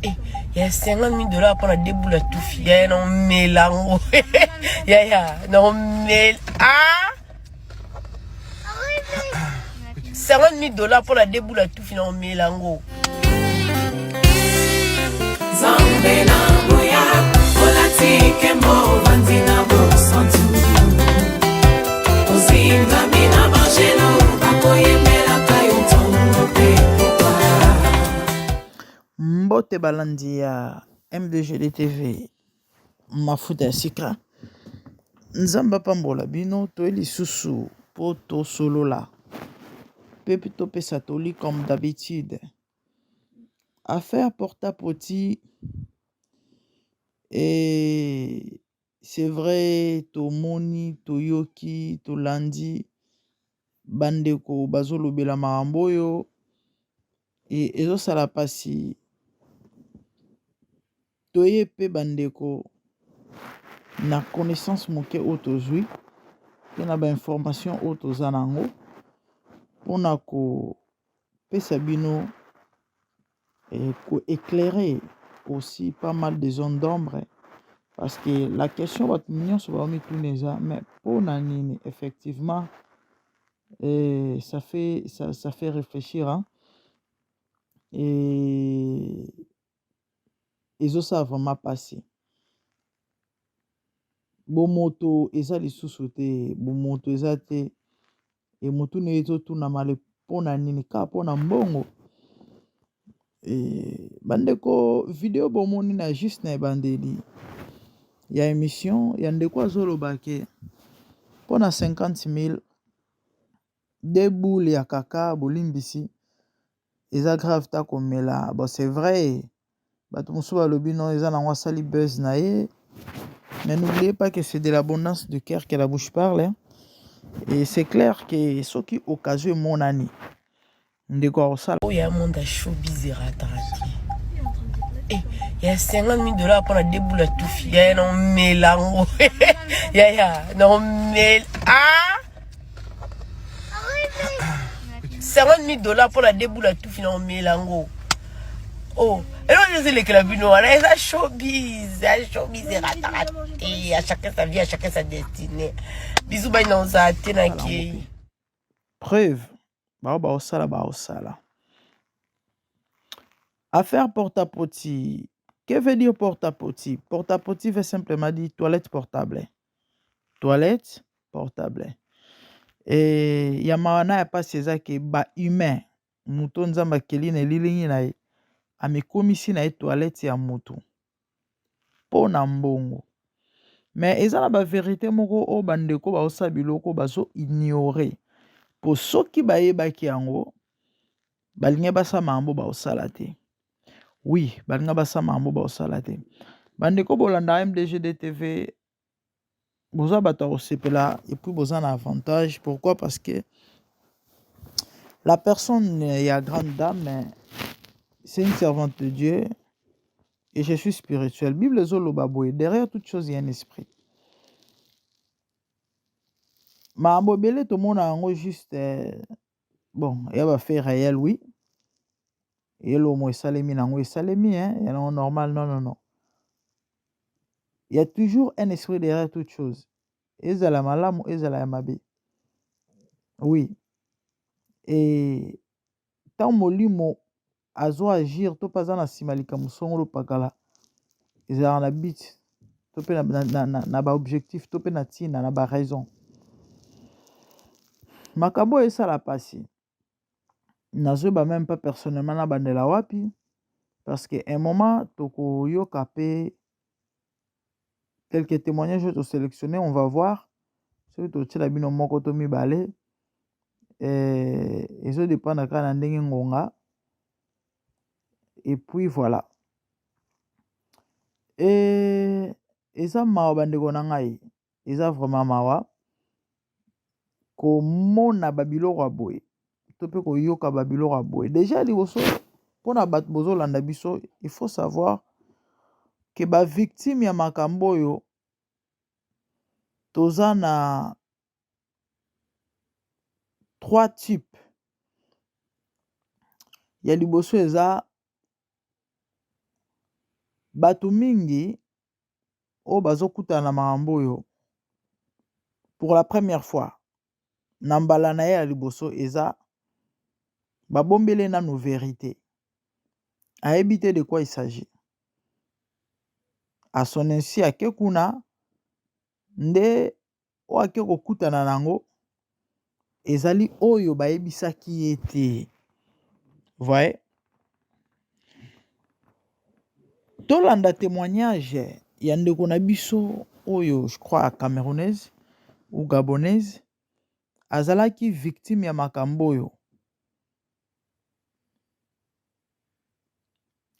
Eh, il y a 50 000 dollars pour la déboule à tout fille. Il y a un mélange. Il y a un mélange. Ah! 50 000 dollars pour la déboule à tout fille. Un mélange. Mbote balandi ya MDGD TV mafuta ya sika nzamba pambola bino toeli susu po to solola pepe to pesa toli comme d'habitude affaire porta-poti et c'est vrai to moni to yoki to landi bandeko bazolobela makambo oyo et ezosala pasi toye pe bandeko na connaissance moke oyo tozwi mpe na bainformation oyo toza nango mpona kopesa bino koéclairer aussi pas mal de zones d'ombre parce que la question bato nyonso baomituna eza mais mpona nini effectivement ça fait réfléchir hein? Et ezosala vraiment passer bomoto eza lisusu te bomoto eza te emotuna ezotuna male mpona nini kaka mpona mbongo bandeko video bomoni na juste na ebandeli ya émission ya ndeko azoloba ke mpona 50 000 de boule ya kaka bolimbisi eza grave ta komela bon c'est vrai bato mosusu balobi no eza nango asali buzz na ye. Mais n'oubliez pas que c'est de l'abondance de cœur que la bouche parle. Hein? Et c'est clair que ce qui occasionne mon année. De quoi ça? Il y a un monde à showbiz et ratarati. Eh, il y a 50 000 dollars pour la déboule à tout fille. Il y a un mélange. Il y a un mélange. Ah! 50 000 dollars pour la déboule à tout fille. Un mélange. Oh! Et là, je sais les clabino, c'est un showbiz et ratarati. À chacun sa vie, à chacun sa destinée. Bisous, bye, non, ça a été. Preuve. Bah, osala. Affaire porta-poti. Que veut dire porta-poti? Porta-poti veut simplement dire toilette portable. Toilette portable. Et yamana ya pas c'est que ba humain. Mouton nzamba keline lilingi na ye. Amekomisi na ye toilette ya moto mpona mbongo mais eza na bavérité moko oyo bandeko baosala biloko bazo ignore po soki bayebaki yango balingi basala makambo baosala te. Oui, balingi basala makambo baosala te. Bandeko bolanda MDGD TV boza bato ya kosepela et puis boza na avantage. Pourquoi? Parce que la personne ya grande dame c'est une servante de Dieu et je suis spirituel. Bible zoloba boye, derrière toute chose il y a un esprit. Makambo ebele tomona yango juste bon, il y a fait réel oui. Et l'homme esalemi nango esalemi hein, il y a normal non. Il y a toujours un esprit derrière toute chose. Ezala malamu, ezala ya mabe. Oui. Et tant molimo azo agir to pas na simalika musongolo pakala. Ezala na bit. To pe na ba objectif, to pe na tina na ba raison. Makabo esala pasi. Nazoba même pas personnellement na bandela wapi parce que un moment toko yoka pe quelques témoignages to sélectionner, on va voir ce to tshela bino moko to mibale ezo dépendre kana ndenge ngonga et puis voilà. Et eza mawa bandeko na ngai, eza vraiment mawa komona babiloko ya boye to pe koyoka babiloko ya boye. Déjà liboso mpona bato bozolanda biso, il faut savoir que ba victime ya makambo oyo toza na 3 types. Ya liboso eza bato mingi o bazokutana na makambo oyo pour la première fois na mbala na ye ya liboso eza babombele nano vérité ayebi te de quoi il s'agit. À son ainsi ake kuna nde o ake kokutana nango ezali oyo bayebisaki ye te. Voyez, tolanda témoignage ya ndeko na biso oyo je crois camerounaise ou gabonaise azalaki victime ya makambo oyo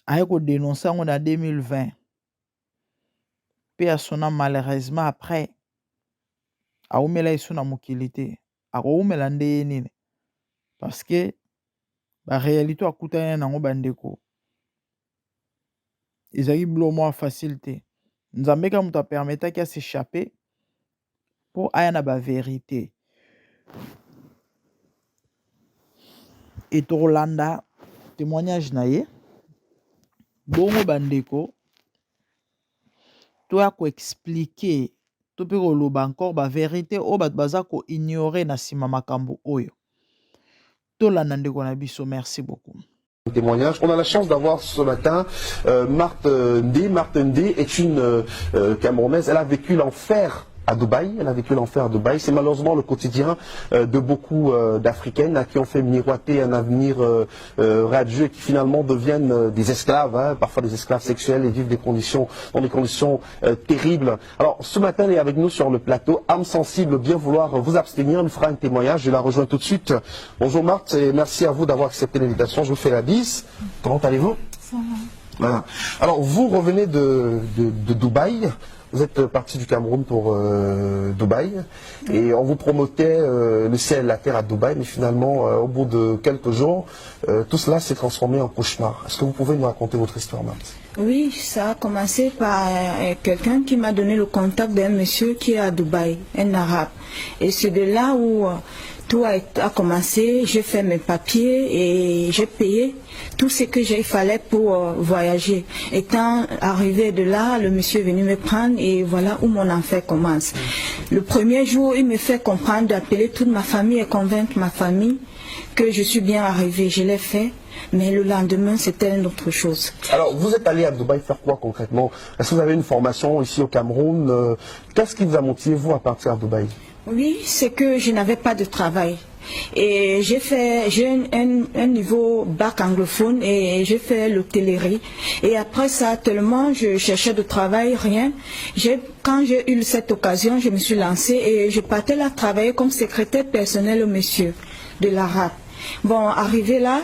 aye kodénonce yango na 2020 pe asona malheureusement après aumela esu na mokili te akoumela nde ye nini parce que baréalité akutani nango bandeko ezalaki bilo mwa facile te. Nzambe ka moto apermetaki as'échapper mpo aya na bavérité e tokolanda témoignage na ye bongo bandeko toya koexplike to mpe koloba encore bavérité oyo bato baza koignore na nsima makambo oyo tolanda ndeko na biso. Merci beaucoup. Témoignage. On a la chance d'avoir ce matin Marthe Ndi. Marthe Ndi est une Camerounaise. Elle a vécu l'enfer à Dubaï. Elle a vécu l'enfer à Dubaï. C'est malheureusement le quotidien de beaucoup d'Africaines à qui on fait miroiter un avenir radieux et qui finalement deviennent des esclaves, hein, parfois des esclaves sexuels et vivent dans des conditions terribles. Alors ce matin, elle est avec nous sur le plateau. Âme sensible, bien vouloir vous abstenir. Elle fera un témoignage. Je la rejoins tout de suite. Bonjour Marthe et merci à vous d'avoir accepté l'invitation. Je vous fais la bise. Comment allez-vous? Ça va. Voilà. Alors vous revenez de Dubaï. Vous êtes parti du Cameroun pour Dubaï et on vous promettait le ciel et la terre à Dubaï, mais finalement, au bout de quelques jours, tout cela s'est transformé en cauchemar. Est-ce que vous pouvez nous raconter votre histoire, Marthe? Oui, ça a commencé par quelqu'un qui m'a donné le contact d'un monsieur qui est à Dubaï, un arabe. Et c'est de là où tout a commencé. J'ai fait mes papiers et j'ai payé tout ce que il fallait pour voyager. Étant arrivé de là, le monsieur est venu me prendre et voilà où mon enfer commence. Le premier jour, il me fait comprendre d'appeler toute ma famille et convaincre ma famille que je suis bien arrivée. Je l'ai fait, mais le lendemain, c'était une autre chose. Alors, vous êtes allé à Dubaï faire quoi concrètement? Est-ce que vous avez une formation ici au Cameroun? Qu'est-ce qui vous a motivé, vous, à partir à Dubaï? Oui, c'est que je n'avais pas de travail. Et j'ai un niveau bac anglophone et j'ai fait l'hôtellerie. Et après ça, tellement je cherchais de travail, rien. Quand j'ai eu cette occasion, je me suis lancée et je partais là travailler comme secrétaire personnel au monsieur de l'arabe. Bon, arrivé là,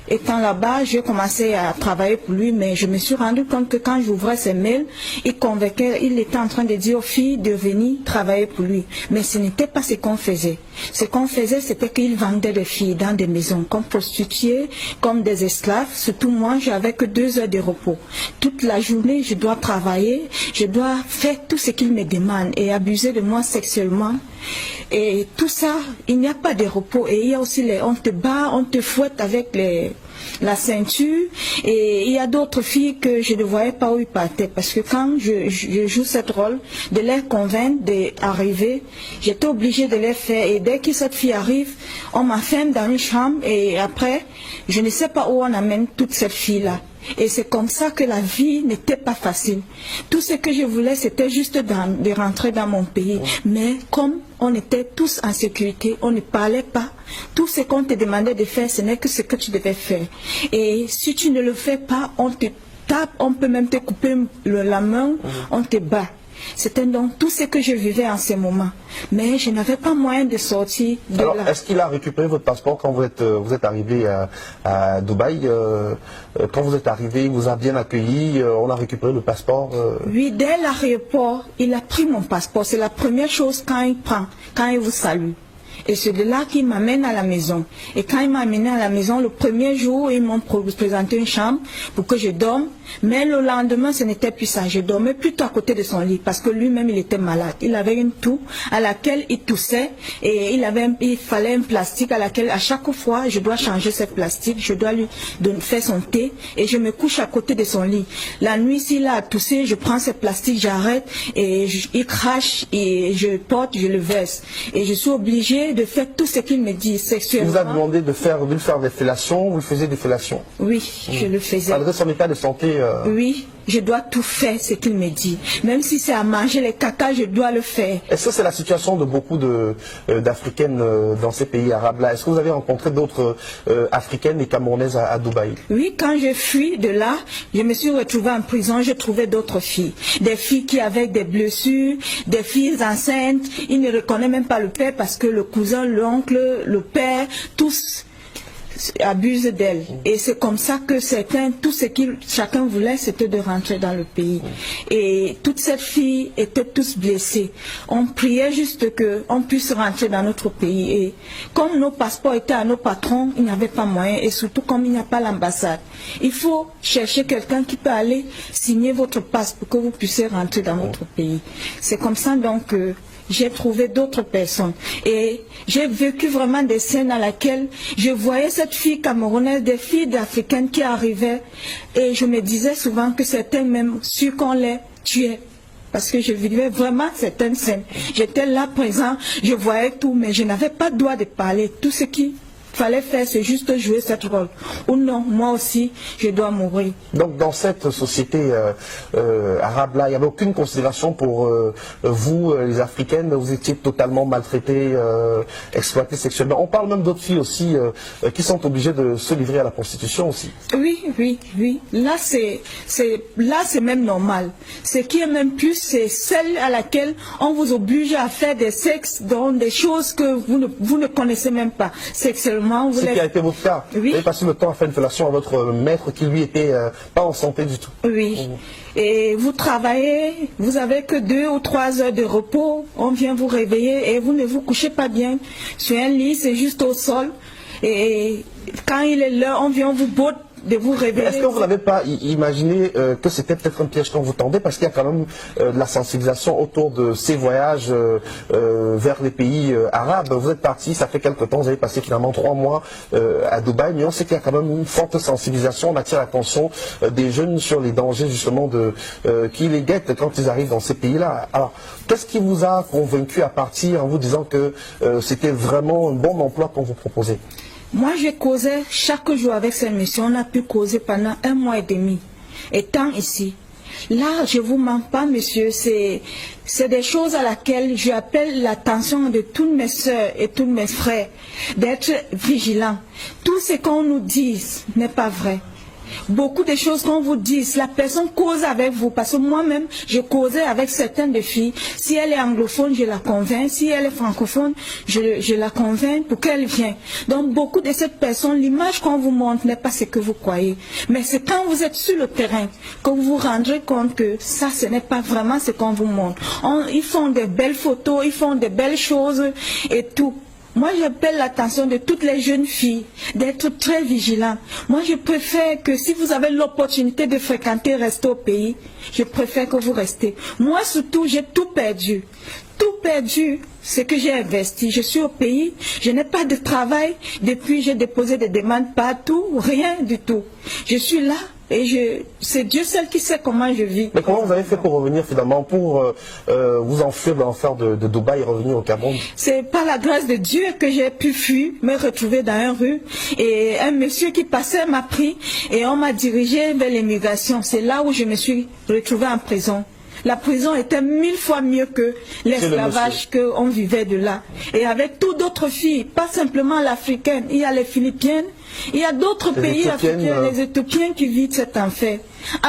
étant là-bas, j'ai commencé à travailler pour lui, mais je me suis rendu compte que quand j'ouvrais ses mails, il était en train de dire aux filles de venir travailler pour lui. Mais ce n'était pas ce qu'on faisait. Ce qu'on faisait, c'était qu'il vendait des filles dans des maisons, comme prostituées, comme des esclaves. Surtout moi, j'avais que 2 heures de repos. Toute la journée, je dois travailler, je dois faire tout ce qu'il me demande et abuser de moi sexuellement. Et tout ça, il n'y a pas de repos. Et il y a aussi on te bat, on te fouette avec la ceinture. Et il y a d'autres filles que je ne voyais pas où ils partaient. Parce que quand je joue ce rôle, de les convaincre d'arriver, j'étais obligée de les faire. Et dès que cette fille arrive, on m'enferme dans une chambre. Et après, je ne sais pas où on amène toute cette fille-là. Et c'est comme ça que la vie n'était pas facile. Tout ce que je voulais, c'était juste de rentrer dans mon pays. Mais comme on était tous en sécurité, on ne parlait pas. Tout ce qu'on te demandait de faire, ce n'est que ce que tu devais faire. Et si tu ne le fais pas, on te tape, on peut même te couper la main, on te bat. C'était donc tout ce que je vivais en ce moment. Mais je n'avais pas moyen de sortir de Alors, là. est-ce qu'il a récupéré votre passeport quand vous êtes arrivé à Dubaï? Quand vous êtes arrivé, il vous a bien accueilli, on a récupéré le passeport Oui, dès l'aéroport, il a pris mon passeport. C'est la première chose quand il prend, quand il vous salue. Et c'est de là qu'ils m'amènent à la maison. Et quand ils m'ont amené à la maison, le premier jour, ils m'ont présenté une chambre pour que je dorme. Mais le lendemain, ce n'était plus ça. Je dormais plutôt à côté de son lit parce que lui-même, il était malade. Il avait une toux à laquelle il toussait et il fallait un plastique à laquelle, à chaque fois, je dois changer ce plastique. Je dois lui faire son thé et je me couche à côté de son lit. La nuit, s'il a toussé, je prends ce plastique, j'arrête et il crache et je porte, je le verse. Et je suis obligée de faire tout ce qu'il me dit sexuellement. Il vous a demandé de lui faire des fellations, vous faisiez des fellations? Oui, je le faisais. Malgré son état de santé Oui, je dois tout faire ce qu'il me dit. Même si c'est à manger les caca, je dois le faire. Est-ce que c'est la situation de beaucoup d'Africaines dans ces pays arabes-là? Est-ce que vous avez rencontré d'autres Africaines et Camerounaises à Dubaï? Oui, quand je fuis de là, je me suis retrouvée en prison, je trouvais d'autres filles. Des filles qui avaient des blessures, des filles enceintes. Ils ne reconnaissent même pas le père parce que le cousin, l'oncle, le père, tous abusent d'elle. Et c'est comme ça que certains, tout ce que chacun voulait, c'était de rentrer dans le pays. Et toutes ces filles étaient tous blessées. On priait juste qu'on puisse rentrer dans notre pays. Et comme nos passeports étaient à nos patrons, il n'y avait pas moyen. Et surtout comme il n'y a pas l'ambassade. Il faut chercher quelqu'un qui peut aller signer votre passe pour que vous puissiez rentrer dans notre pays. C'est comme ça donc que j'ai trouvé d'autres personnes. Et j'ai vécu vraiment des scènes à laquelle je voyais cette fille camerounaise, des filles africaines qui arrivaient. Et je me disais souvent que c'était même sûr qu'on les tuait. Parce que je vivais vraiment certaines scènes. J'étais là présent, je voyais tout, mais je n'avais pas le droit de parler. Tout ce qui fallait faire, c'est juste jouer cette rôle. Ou non, moi aussi, je dois mourir. Donc dans cette société arabe-là, il n'y avait aucune considération pour vous, les Africaines, vous étiez totalement maltraitées, exploitées sexuellement. On parle même d'autres filles aussi qui sont obligées de se livrer à la prostitution aussi. Oui, oui, oui. Là, c'est même normal. Ce qui est même plus, c'est celle à laquelle on vous oblige à faire des sexes dans des choses que vous ne connaissez même pas sexuellement. Ce qui a été votre cas. Oui. Vous avez passé le temps à faire une fellation à votre maître qui lui était pas en santé du tout. Oui. Et vous travaillez, vous avez que 2 ou 3 heures de repos, on vient vous réveiller et vous ne vous couchez pas bien sur un lit, c'est juste au sol. Et quand il est l'heure, on vient vous botte de vous réveiller. Est-ce que vous n'avez pas imaginé que c'était peut-être un piège qu'on vous tendait, parce qu'il y a quand même de la sensibilisation autour de ces voyages vers les pays arabes. Vous êtes parti, ça fait quelques temps, vous avez passé finalement 3 mois à Dubaï, mais on sait qu'il y a quand même une forte sensibilisation, on attire l'attention des jeunes sur les dangers justement qui les guettent quand ils arrivent dans ces pays-là. Alors, qu'est-ce qui vous a convaincu à partir en vous disant que c'était vraiment un bon emploi qu'on vous proposait? Moi, je causais chaque jour avec cette mission. On a pu causer pendant 1 mois et demi. Étant ici, là, je ne vous mens pas, monsieur, c'est des choses à laquelle j'appelle l'attention de toutes mes soeurs et tous mes frères, d'être vigilants. Tout ce qu'on nous dit n'est pas vrai. Beaucoup de choses qu'on vous dit, la personne cause avec vous, parce que moi-même, je causais avec certaines des filles. Si elle est anglophone, je la convainc. Si elle est francophone, je la convainc pour qu'elle vienne. Donc, beaucoup de cette personne, l'image qu'on vous montre n'est pas ce que vous croyez. Mais c'est quand vous êtes sur le terrain que vous vous rendrez compte que ça, ce n'est pas vraiment ce qu'on vous montre. Ils font des belles photos, ils font des belles choses et tout. Moi, j'appelle l'attention de toutes les jeunes filles d'être très vigilantes. Moi, je préfère que si vous avez l'opportunité de fréquenter, rester au pays, je préfère que vous restez. Moi, surtout, j'ai tout perdu. Tout perdu, ce que j'ai investi. Je suis au pays, je n'ai pas de travail. Depuis, j'ai déposé des demandes partout, rien du tout. Je suis là. Et c'est Dieu seul qui sait comment je vis. Mais comment vous avez fait pour revenir finalement, pour vous enfuir de l'enfer de Dubaï et revenir au Cameroun? C'est par la grâce de Dieu que j'ai pu fuir, me retrouver dans une rue. Et un monsieur qui passait m'a pris et on m'a dirigé vers l'immigration. C'est là où je me suis retrouvée en prison. La prison était 1000 fois mieux que l'esclavage qu'on vivait de là. Et avec toutes d'autres filles, pas simplement l'africaine, il y a les Philippines, il y a d'autres pays africains, les Éthiopiens qui vivent cet enfer.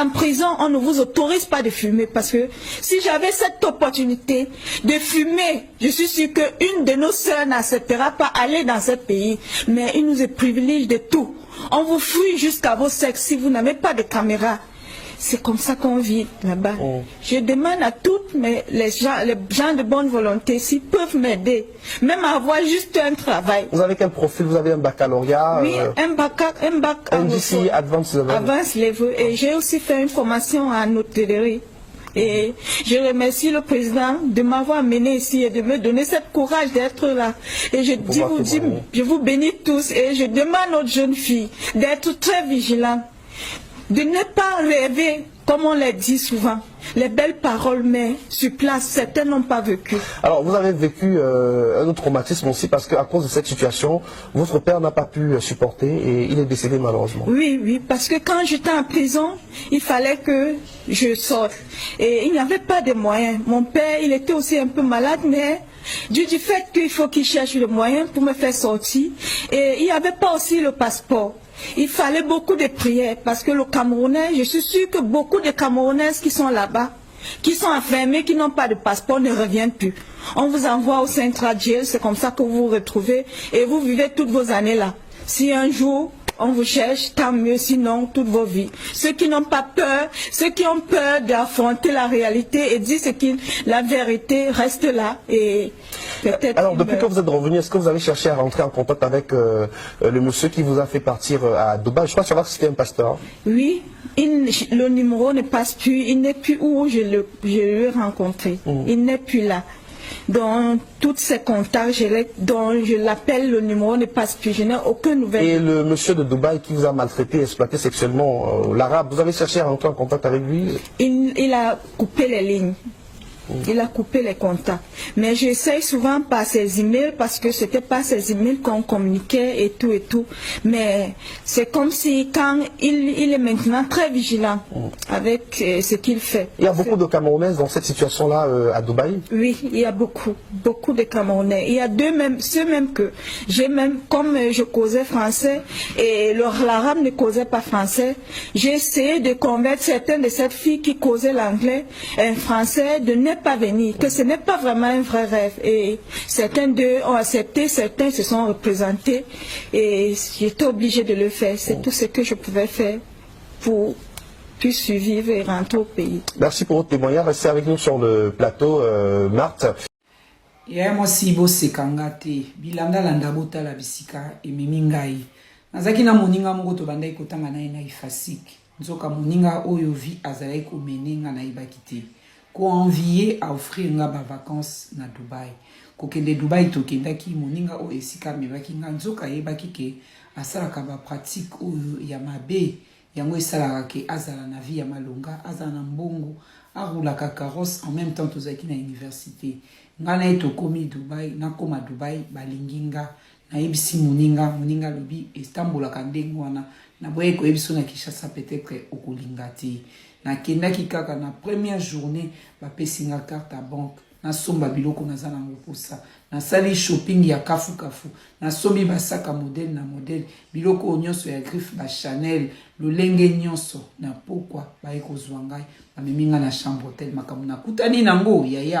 En prison, on ne vous autorise pas de fumer parce que si j'avais cette opportunité de fumer, je suis sûre qu'une de nos sœurs n'acceptera pas aller dans ce pays. Mais il nous privilège de tout. On vous fouille jusqu'à vos sexes si vous n'avez pas de caméra. C'est comme ça qu'on vit là-bas. Je demande à toutes les gens de bonne volonté s'ils peuvent m'aider, même à avoir juste un travail. Vous avez quel profil? Vous avez un baccalauréat? Oui, un bac NDC Advanced Level. Advanced Level. Et j'ai aussi fait une formation en hôtellerie. Et je remercie le président de m'avoir amené ici et de me donner ce courage d'être là. Et je vous bénis tous et je demande aux jeunes filles d'être très vigilantes, de ne pas rêver, comme on l'a dit souvent, les belles paroles, mais sur place, certains n'ont pas vécu. Alors, vous avez vécu un autre traumatisme aussi, parce qu'à cause de cette situation, votre père n'a pas pu supporter et il est décédé malheureusement. Oui, parce que quand j'étais en prison, il fallait que je sorte. Et il n'y avait pas de moyens. Mon père, il était aussi un peu malade, mais du fait qu'il faut qu'il cherche le moyen pour me faire sortir. Et il n'y avait pas aussi le passeport. Il fallait beaucoup de prières parce que le Camerounais, je suis sûre que beaucoup de Camerounaises qui sont là-bas, qui sont enfermées, qui n'ont pas de passeport, ne reviennent plus. On vous envoie au Central Jail, c'est comme ça que vous vous retrouvez et vous vivez toutes vos années là. Si un jour on vous cherche, tant mieux, sinon toute vos vies. Ceux qui n'ont pas peur, ceux qui ont peur d'affronter la réalité et dire la vérité reste là et peut-être... Alors depuis que vous êtes revenu, est-ce que vous avez cherché à rentrer en contact avec le monsieur qui vous a fait partir à Dubaï? Je crois savoir que c'était un pasteur. Oui, le numéro ne passe plus, il n'est plus où je l'ai rencontré, il n'est plus là. Dans tous ces contacts, dont je l'appelle, le numéro ne passe plus, je n'ai aucune nouvelle. Et le monsieur de Dubaï qui vous a maltraité, exploité sexuellement, l'arabe, vous avez cherché à rentrer en contact avec lui? Il a coupé les lignes. Il a coupé les contacts. Mais j'essaye souvent par ses emails parce que c'était pas ses emails qu'on communiquait et tout. Mais c'est comme si quand il est maintenant très vigilant avec ce qu'il fait. Il y a beaucoup de Camerounaises dans cette situation-là à Dubaï? Oui, il y a beaucoup de Camerounais. Il y a ceux même que j'ai même, comme je causais français et l'arabe ne causait pas français, j'ai essayé de convaincre certaines de ces filles qui causaient l'anglais et français de ne pas venir, que ce n'est pas vraiment un vrai rêve. Et certains d'eux ont accepté, certains se sont représentés et j'étais obligée de le faire. C'est tout ce que je pouvais faire pour puis survivre et rentrer au pays. Merci pour votre témoignage. Restez avec nous sur le plateau, Marthe. Moi si bo sekangate bilanda landa bota la bisika ememingai nazaki na moninga moko to bandai kotanga na ina ifasik nzoka moninga oyo vi azalai ko menenga na ibakite ko envier à offrir nga ba vacances na Dubaï ko kende Dubaï to kendaki moninga o esika mebaki nga nzoka yebaki ke asalaka ba pratique oyo ya mabe yango esalaka ke azala na vie ya malonga azala na mbongo arulaka carrosse en même temps tozaki na université ngana eto komi Dubaï na koma Dubaï balinginga na yebisi moninga lobi estambolaka ndenge wana na boye ko yebiso na Kinshasa peut-être okolinga te na kendaki kaka na première journée bapesinga carte à banque na somba biloko naza na ngoposa na sali shopping ya kafu na sombi basaka modèle na modèle biloko nyonso ya griffe ba Chanel lolenge nyonso na pokwa ba ekozwa ngai bameminga na chambre hôtel makamu na kutani nango ya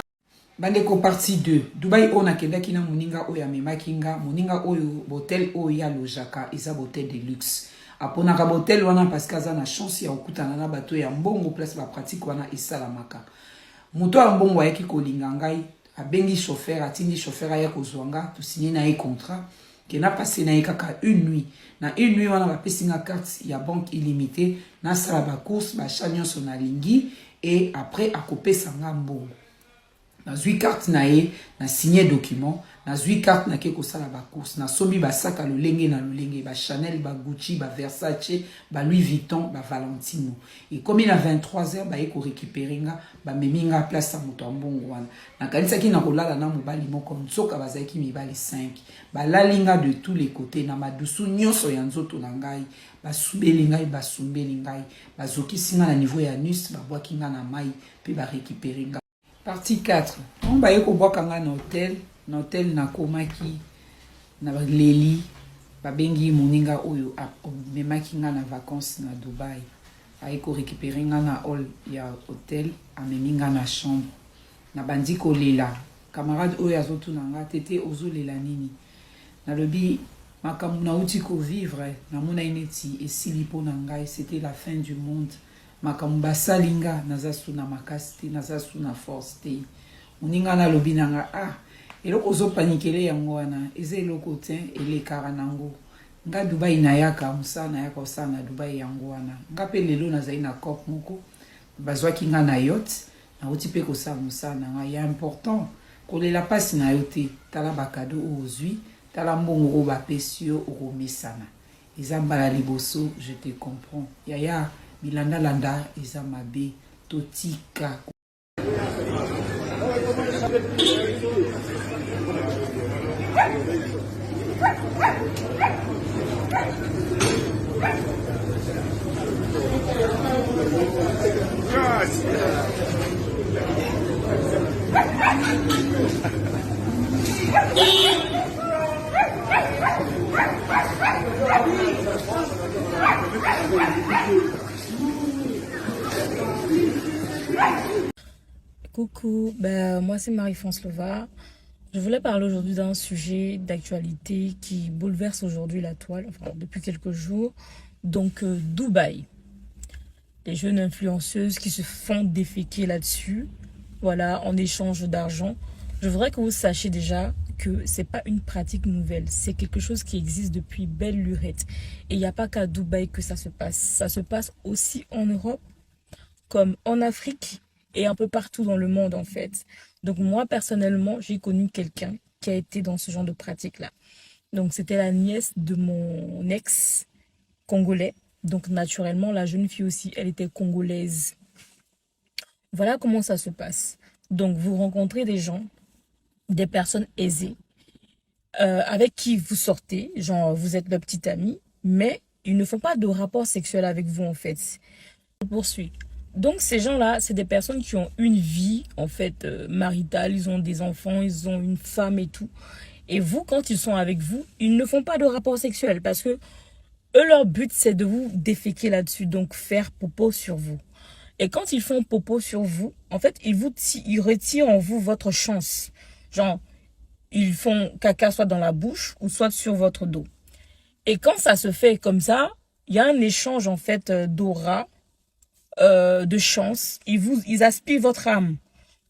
bandeko partie 2 Dubaï ona kendaki na moninga oyo amemaki nga moninga oyo hotel oyo ya lojaka eza hotel de luxe apona ka hotel wana parce que aza na chance ya okutana na bato ya mbongo place ba pratique wana esalamaka moto ya mbongo ayaki kolinga ngai abengi chauffeur atindi chauffeur aya kozwanga to signer na contrat ke na passé na kaka une nuit na une nuit wana bapesinga carte ya banque illimitée na sala ba course ba chanyon na lingi et après akopesa nga mbongo na zui carte na ye na signer document na zui carte na ke kosala ba course na sombi ba saka lolenge na lolenge ba Chanel ba Gucci ba Versace ba Louis Vuitton ba Valentino et comme il a 23h ba eko récupérer nga ba meminga place à moto mbongo wana na kanisa ki na kolala na mobali moko nsoka bazaki mibali 5 ba lalinga de tous les côtés na madusu nyonso ya nzoto na ngai ba subeli ngai ba sumbeli ngai ba zoki singa na niveau ya nus ba bwaki nga na mai puis ba récupérer nga. Partie 4. On va y aller na hôtel na komaki na leli babengi moninga oyo memaki nga na vacances na Dubaï aiko récupérer nga na hall ya hôtel ameminga na chambre na bandi ko lela camarade oyo azotuna nga tete ozolela nini na lobi makamu na uti ko vivre na mona ineti esili po na ngai c'était la fin du monde makambo salinga naza suna makasi te naza suna force te moninga na lobi nanga eloko ozopanikele yango wana eza eloko te elekaka nango nga Dubai nayaka mosala nayaka osala na Dubai yango wana nga mpe lelo nazali na cop moko bazwaki nga na yacht nauti mpe kosala mosala na nga ya important kolela mpasi na yo te tala bakado oyo ozwi tala mbongo oyo bapesi yo okomesana eza mbala liboso je te comprends yaya bilandalanda eza mabe totika. Coucou, moi c'est Marie-France Lova. Je voulais parler aujourd'hui d'un sujet d'actualité qui bouleverse aujourd'hui la toile, enfin depuis quelques jours. Donc Dubaï. Les jeunes influenceuses qui se font déféquer là-dessus, voilà, en échange d'argent. Je voudrais que vous sachiez déjà que c'est pas une pratique nouvelle, c'est quelque chose qui existe depuis belle lurette. Et il n'y a pas qu'à Dubaï que ça se passe. Ça se passe aussi en Europe, comme en Afrique et un peu partout dans le monde en fait. Donc moi personnellement, j'ai connu quelqu'un qui a été dans ce genre de pratique-là. Donc c'était la nièce de mon ex congolais. Donc naturellement, la jeune fille aussi, elle était congolaise. Voilà comment ça se passe. Donc vous rencontrez des gens, des personnes aisées, avec qui vous sortez, genre vous êtes leur petite amie, mais ils ne font pas de rapport sexuel avec vous en fait. Je poursuis. Donc ces gens-là, c'est des personnes qui ont une vie en fait maritale, ils ont des enfants, ils ont une femme et tout. Et vous, quand ils sont avec vous, ils ne font pas de rapport sexuel parce que eux, leur but, c'est de vous déféquer là-dessus, donc faire popo sur vous. Et quand ils font popo sur vous, en fait, ils retirent en vous votre chance. Genre, ils font caca soit dans la bouche ou soit sur votre dos. Et quand ça se fait comme ça, il y a un échange en fait d'aura, de chance. Ils aspirent votre âme.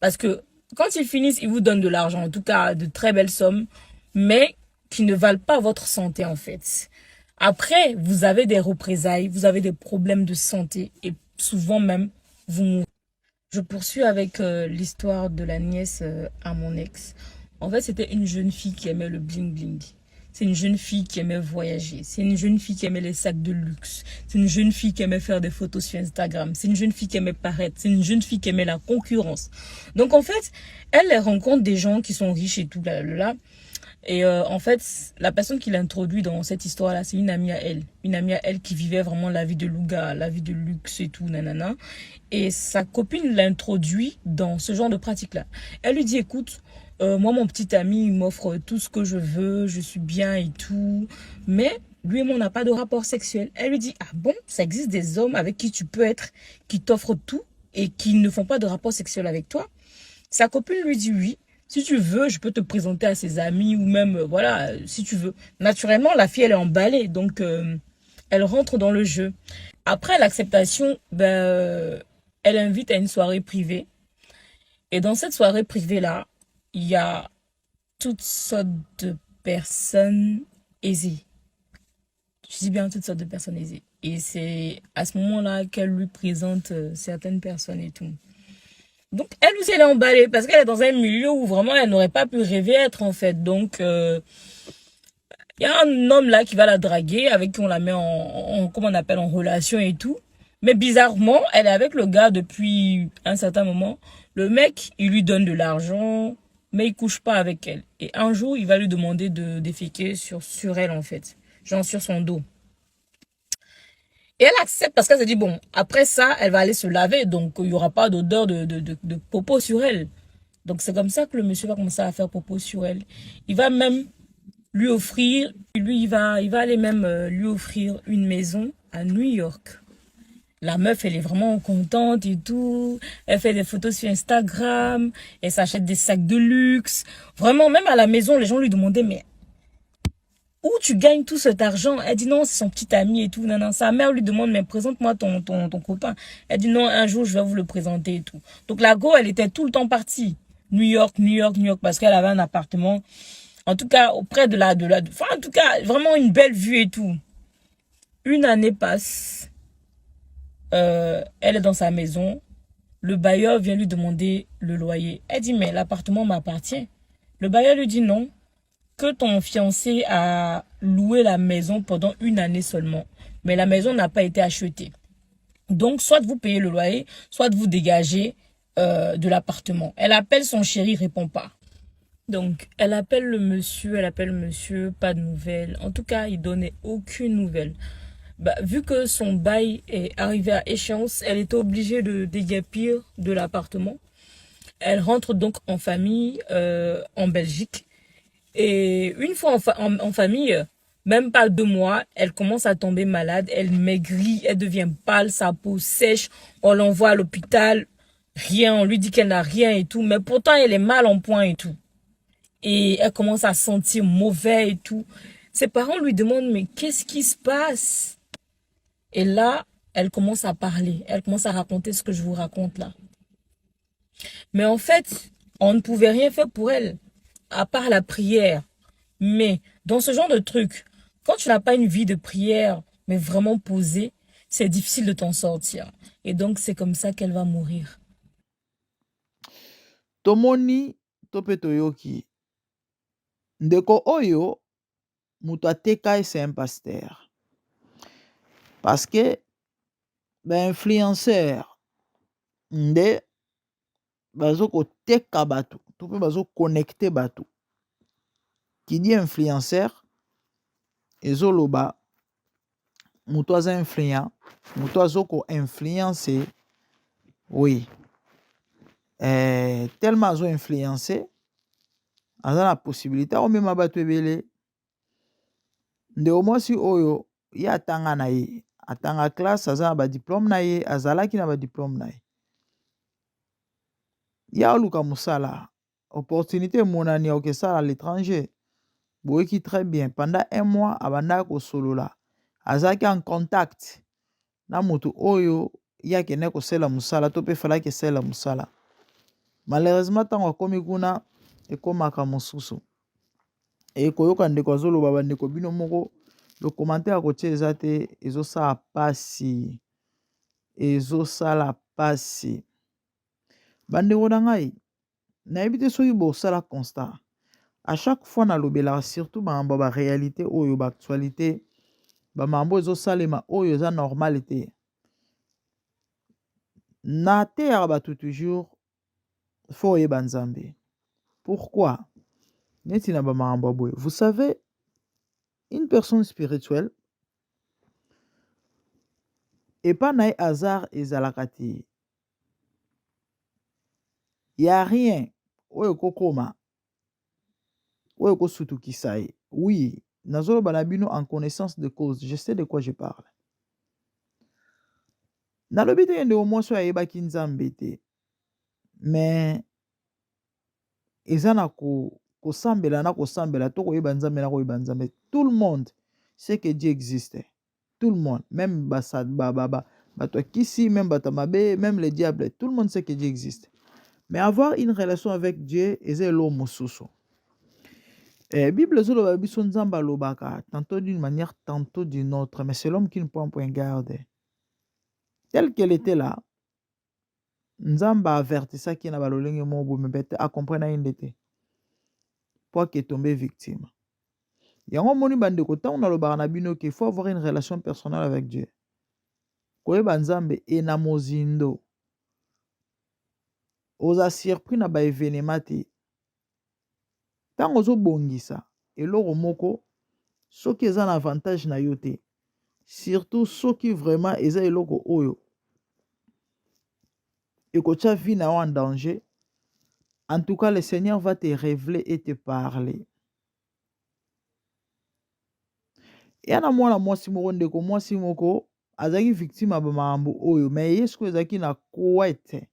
Parce que quand ils finissent, ils vous donnent de l'argent, en tout cas de très belles sommes, mais qui ne valent pas votre santé en fait. Après, vous avez des représailles, vous avez des problèmes de santé et souvent même, vous mourrez. Je poursuis avec l'histoire de la nièce à mon ex. En fait, c'était une jeune fille qui aimait le bling-bling. C'est une jeune fille qui aimait voyager. C'est une jeune fille qui aimait les sacs de luxe. C'est une jeune fille qui aimait faire des photos sur Instagram. C'est une jeune fille qui aimait paraître. C'est une jeune fille qui aimait la concurrence. Donc, en fait, elle rencontre des gens qui sont riches et tout, là. Et en fait, la personne qui l'introduit dans cette histoire-là, c'est une amie à elle. Une amie à elle qui vivait vraiment la vie de Louga, la vie de luxe et tout, nanana. Et sa copine l'introduit dans ce genre de pratique-là. Elle lui dit, écoute, moi, mon petit ami, il m'offre tout ce que je veux, je suis bien et tout. Mais lui et moi, on n'a pas de rapport sexuel. Elle lui dit, ah bon, ça existe des hommes avec qui tu peux être, qui t'offrent tout et qui ne font pas de rapport sexuel avec toi. Sa copine lui dit oui. Si tu veux, je peux te présenter à ses amis ou même, voilà, si tu veux. Naturellement, la fille, elle est emballée, donc elle rentre dans le jeu. Après l'acceptation, elle invite à une soirée privée. Et dans cette soirée privée-là, il y a toutes sortes de personnes aisées. Je dis bien toutes sortes de personnes aisées. Et c'est à ce moment-là qu'elle lui présente certaines personnes et tout. Donc, elle aussi, elle est emballée parce qu'elle est dans un milieu où vraiment, elle n'aurait pas pu rêver être, en fait. Donc, il y a un homme là qui va la draguer, avec qui on la met comment on appelle, en relation et tout. Mais bizarrement, elle est avec le gars depuis un certain moment. Le mec, il lui donne de l'argent, mais il couche pas avec elle. Et un jour, il va lui demander de déféquer sur elle, en fait. Genre sur son dos. Et elle accepte parce qu'elle se dit, bon, après ça, elle va aller se laver. Donc, il n'y aura pas d'odeur de popo sur elle. Donc, c'est comme ça que le monsieur va commencer à faire popo sur elle. Il va même lui offrir, il va aller même lui offrir une maison à New York. La meuf, elle est vraiment contente et tout. Elle fait des photos sur Instagram. Elle s'achète des sacs de luxe. Vraiment, même à la maison, les gens lui demandaient, mais où tu gagnes tout cet argent? Elle dit non, c'est son petit ami et tout. Non, non. Sa mère lui demande, mais présente-moi ton copain. Elle dit non, un jour je vais vous le présenter et tout. Donc la go, elle était tout le temps partie. New York, New York, New York, parce qu'elle avait un appartement. En tout cas, auprès enfin, en tout cas, vraiment une belle vue et tout. Une année passe. Elle est dans sa maison. Le bailleur vient lui demander le loyer. Elle dit, mais l'appartement m'appartient. Le bailleur lui dit non, que ton fiancé a loué la maison pendant une année seulement. Mais la maison n'a pas été achetée. Donc, soit vous payez le loyer, soit vous dégagez de l'appartement. Elle appelle son chéri, il répond pas. Donc, elle appelle le monsieur, pas de nouvelles. En tout cas, il donnait aucune nouvelle. Bah, vu que son bail est arrivé à échéance, elle était obligée de déguerpir de l'appartement. Elle rentre donc en famille en Belgique. Et une fois en famille, même pas 2 mois, elle commence à tomber malade. Elle maigrit, elle devient pâle, sa peau sèche. On l'envoie à l'hôpital, rien. On lui dit qu'elle n'a rien et tout. Mais pourtant, elle est mal en point et tout. Et elle commence à sentir mauvais et tout. Ses parents lui demandent, mais qu'est-ce qui se passe? Et là, elle commence à parler. Elle commence à raconter ce que je vous raconte là. Mais en fait, on ne pouvait rien faire pour elle, à part la prière. Mais dans ce genre de truc, quand tu n'as pas une vie de prière, mais vraiment posée, c'est difficile de t'en sortir. Et donc, c'est comme ça qu'elle va mourir. Tomoni tope toyoki. Ndeko oyo, mutu ateka c'est un pasteur. Parce que, ben, influenceur, nde, bazo ko teka batu, tope bazo connecter batu. Qui dit influenceur, ezoloba, mutu aza influent, mutu azo ko influencer, oui. Tellement azo influencer, aza la possibilité, o mema batu ebele, nde omwasi oyo, ye atanga na ye, atanga classe, aza na ba diplôme na ye, azalaki na ba diplôme na ye. Ya oluka musala, opportunité monani ya okesala à l'étranger, boyeki très bien, pendant 1 mois, abanda ko solola, azalaki en contact, na mutu oyo, ya kene ko sela musala, to pe falaki sela musala. Malheureusement, tango akomi kuna, ekomaka mosusu. Et koyoka ndeko azoloba bandeko bino moko, le commentaire à côté ezate, ezosala pasi. Ezosala pasi. Bandeko na ngai, nayebi te soki bosala constat. À chaque fois na lobela, surtout mambo ba réalité oyo ba actualité, ba mambo ezosalema oyo eza normalité. Na te ya batu toujours, faut yeba Nzambe. Pourquoi? Neti na ba mambo boyo. Vous savez, une personne spirituelle, et pas na hasard ezalaka te. Y a rien oyo kokoma oyo kosutukisa ye. Oui, nazoloba na bino en connaissance de cause, je sais de quoi je parle. Nalobi te yende omwaso ayebaki Nzambe te, mais eza na kosambela na kosambela to koyeba Nzambe na koyeba Nzambe. Tout le monde sait que Dieu existe. Tout le monde, même bato kisi, même bato mabe, même les diables, tout le monde sait que Dieu existe. Mais avoir une relation avec Dieu, c'est l'homme mosusu. Bible zolo biso Nzamba lobaka, tantôt d'une manière, tantôt d'une autre, mais c'est l'homme qui ne prend point garde. Tel qu'elle était là, Nzamba avertissa qui n'a pas l'olenge mobo, mais bête à comprendre une d'été. Pour qu'il tombe victime. Yango moni bande ko ta on a le baranabino qu'il faut avoir une relation personnelle avec Dieu. Koyeba Nzambe ena mozindo. Oza surpris na ba événement te. Tant ozo bongisa eloko moko soki eza un avantage na yo te. Surtout soki vraiment eza eloko oyo. Ekotia vie na en danger. En tout cas, le Seigneur va te révéler et te parler. Yana mwana mwasi moko ndeko mwasi moko azaki victime ba mambo oyo mais yesko ezaki na kouete.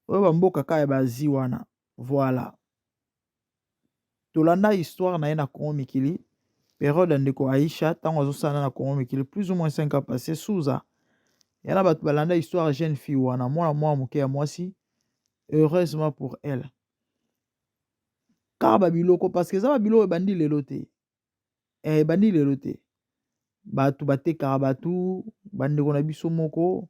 Oyo bamboka kaya bazi wana. Voilà. tolanda histoire na ye na Congo Mikili période ndeko Aïcha tango azosala na Congo Mikili plus ou moins 5 ans passé Souza yana bato balanda histoire jeune fille wana mwana moke ya mwasi heureusement pour elle kaka babiloko parce que eza babiloko ebandi lelo te ebandi lelo te bato batekaka bato bandeko na biso moko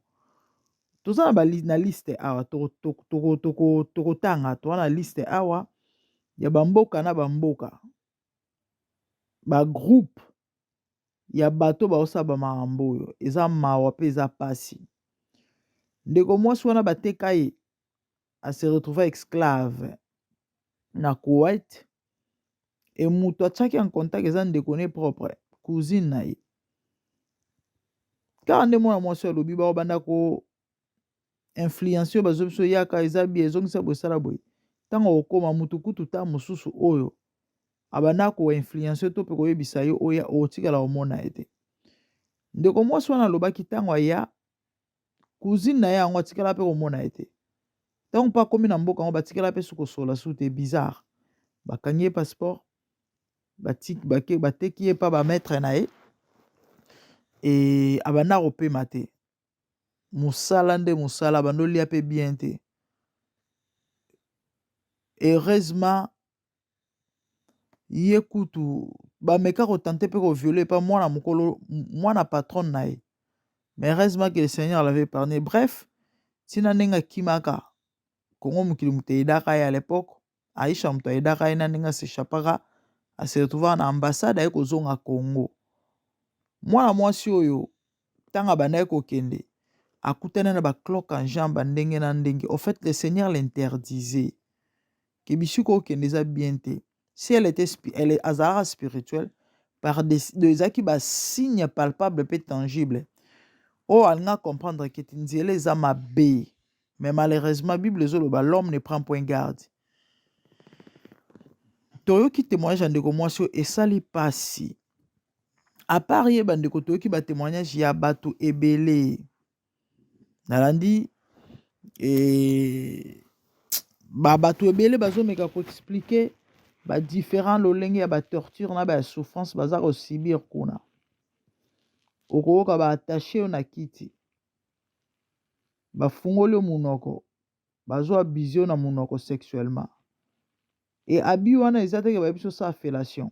toza na liste awa tokotanga toza na liste awa ya bamboka na bamboka bagroupe ya bato baosala bamakambo oyo eza mawa mpe eza pasi ndeko mwasi wana bateka ye ase retrouva esclave na Kuwait e moto atiaki en contact eza ndeko ne propre cousine na ye kaka nde mwana mwasi alobi baobanda ko influence oyo bazo biso yaka eza bie ezongisa boye esala boye ntango okoma mutu kutu ta mosusu oyo abanda koinfluence to mpe koyebisa yo oya otikala omona ye te ndeko mwasi wana alobaki ntango aya cousine na ye yango atikala mpe komona ye te ntango mpe akomi na mboka yango batikala mpe sukosola su te bizarre bakangi ye passeport bateki ye mpa bamaître na ye e abanda kopema te mosala nde mosala bandolia mpe bien te heureusement ye kutu bameka kotante mpe koviole pa mwana mokolo mwana patron na ye mais heureusement que le Seigneur l'avait épargné bref tina ndenge akimaka Congo mokili moto ayedaka ye à l'époque Aïcha moto ayedaka ye na ndenge asechapaka ase retrouva na ambassade aye kozonga Congo mwana mwasi oyo ntango abandaki kokende akutana na bacloque en jambe ndenge na ndenge au fait le Seigneur l'interdisait ke bisiko okende eza bien te si elle est azara spirituelle par des aki ba signe palpable pe tangible o alinga comprendre que tinzele eza mabe mais malheureusement Bible ezoloba l'homme ne prend point garde toyoki témoignage ndeko mwasi esali pasi à part ye bandeko toyoki ba témoignage ya bato ebele nalandi bato ebele bazomeka koexplike différents lolenge ya batorture na basouffrance baza kosibir kuna okoyoka baattache yo na kiti bafungoli yo munoko bazwa bizio na munoko sexuellement e abi wana eza teke bayebi biso sa fellation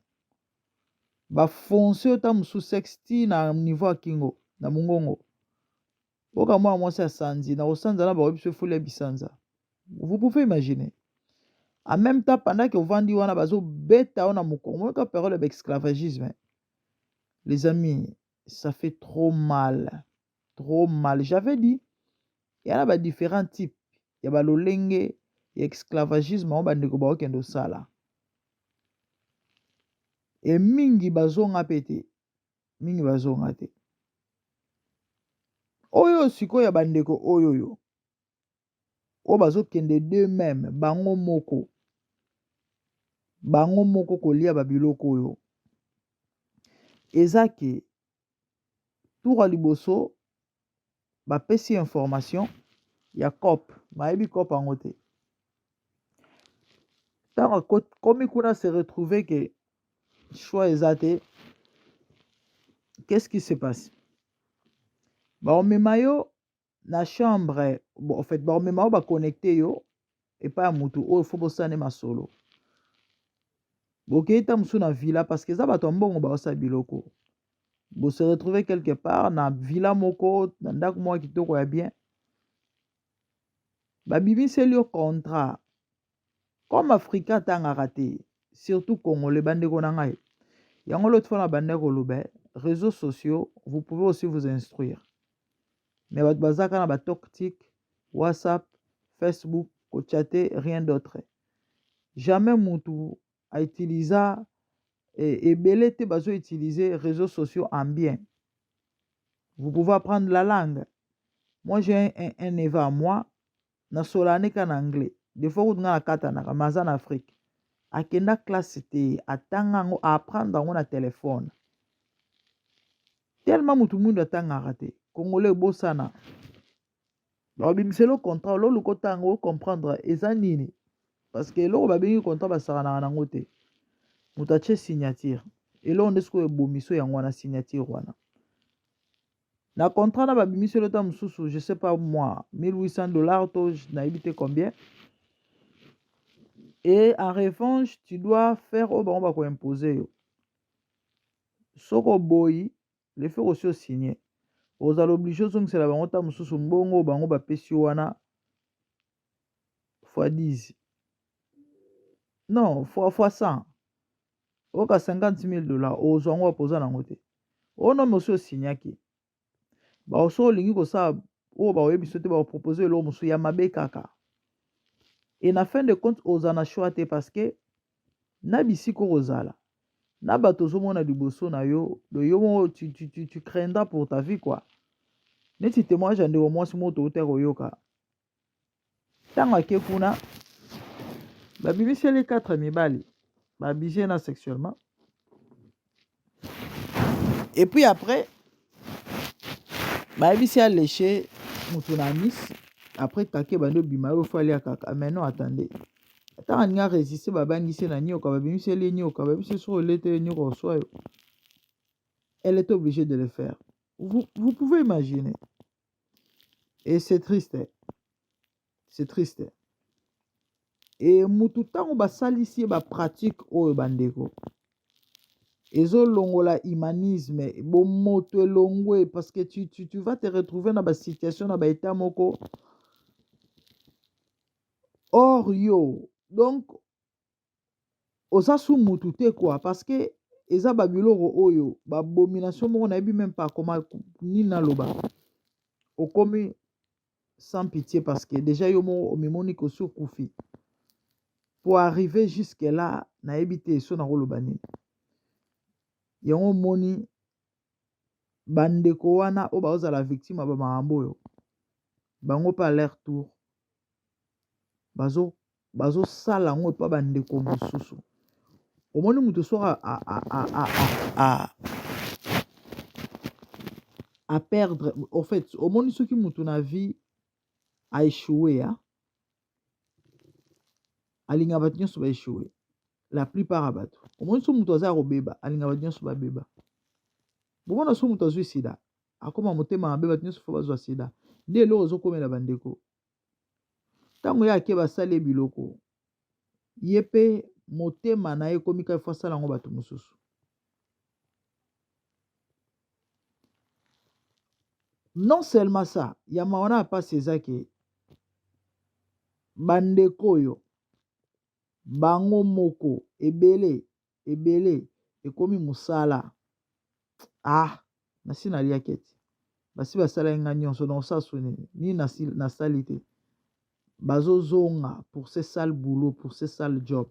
bafonce yo ta mosusu sexe na niveau ya kingo na mongongo oka mwana mwasi asanzi na kosanza na bayebi biso efoli ya bisanza vous pouvez imaginer en même temps pendant que ovandi wana bazobeta yo na mokongo oyoka période d'esclavagisme les amis ça fait trop mal j'avais dit il y a différents types il y a balolenge ya esclavagisme oyo bandeko baokende osala e mingi bazonga pe te oyo sikoyo ya bandeko oyo bazokende de même bango moko kolia babiloko oyo eza ke tour liboso bapesi information ya cop mayebi cop yango te ntango komi kuna se retrouver que choix eza te qu'est-ce qui se passe baomema yo na chambre en fait baomema yo baconnecte yo epai ya mutu oyo fo bosane masolo bokei ta mosusu na villa parce que eza bato ya mbongo baosala biloko bose retrouver quelque part na villa moko na ndako moko kitoko ya bien babimiseli yo contrat comme africain atangaka te surtout congolais bandeko na ngai yango l'autre fois na bandeko koloba réseaux sociaux vous pouvez aussi vous instruire mais bato bazaka na batoctique WhatsApp Facebook kochate rien d'autre jamais mutu a utilisé ebele te bazo utiliser réseaux sociaux en bien vous pouvez apprendre la langue moi j'ai un neveu à moi na solane ka na anglais des fois kutunga na katanaka maza na Afrique akenda classe te atanga ngo apprendre ngo na téléphone tellement mutu mundu atangaka te congolais bosana babimiselo contrat lolu kotango comprendre eza nini parce que eloko babengi contrat basakanaka nango te mutache signature elo ndesko ebomiso yango wana signature wana na contrat na babimiso lota mususu je sais pas moi $1800 to nayebi te combien et en revanche tu dois faire oyo bango bakoimpose yo soko boyi le fait aussi osigné ozala oblige ozongisela bango ta mosusu mbongo bango bapesi yo wana fois 10 non fois 100 oka $50,000 ozwa yango bapoza nango te oyo nome osi osignaki baoso olingi kosala oyo baoyebiso te baopropose eloko mosusu ya mabe kaka et na fin de compte oza na choix te parce que na bisika okozala na bato ozomona liboso na yo yo moko tu craindras pour ta vie quoi neti témoignage ya ndeko mwasi moko touta koyoka ntango ake kuna babimiseli 4 mibali babige na sexuellement et puis après bayebisi aleshe mutu na misi après kake bando bima yo fali ya kaka mais non attendez ntango aninga résiste babangisi na nioka babimiseli nioka babimisi soko elete nioka oswa yo elle est obligée de le faire vous pouvez imaginer et c'est triste c'est triste et mutu ntango basalisi bapratique oyo bandeko ezolongola humanisme bomoto elongwe parce que tu vas te retrouver na basituation na baétat moko or yo donc oza su mutu te quoi parce que eza babiloko oyo babomination moko nayebi même pas koma nini naloba okomi sans pitié parce que déjà yo moko omemoni kosi okufi pour arriver jusque là nayebi te so nakoloba nini yango moni bandeko wana oyo baozala victime ya bamakambo oyo bango mpe à leur tour bazosala yango epa bandeko mosusu omoni mutu soki à perdre en fait omoni soki mutu na vie aéchoué ya alinga bato nyonso baéchoué la plupart ya bato omoni so mutu aza ya kobeba alinga bato nyonso babeba bomona so mutu azwi sida akoma motema mabe bato nyonso fo bazwa sida nde eloko ezokomela bandeko ntango ye ake basali biloko ye mpe motema na ye ekomi kaka fo asala yango bato mosusu non seulement ça ya mawana ya pasi eza ke bandeko oyo bango moko ebele ekomi mosala nasi naliaki ete basi basala nga nyonso na osaso nini nasali te bazozonga pour ce sale boulot pour ce sale job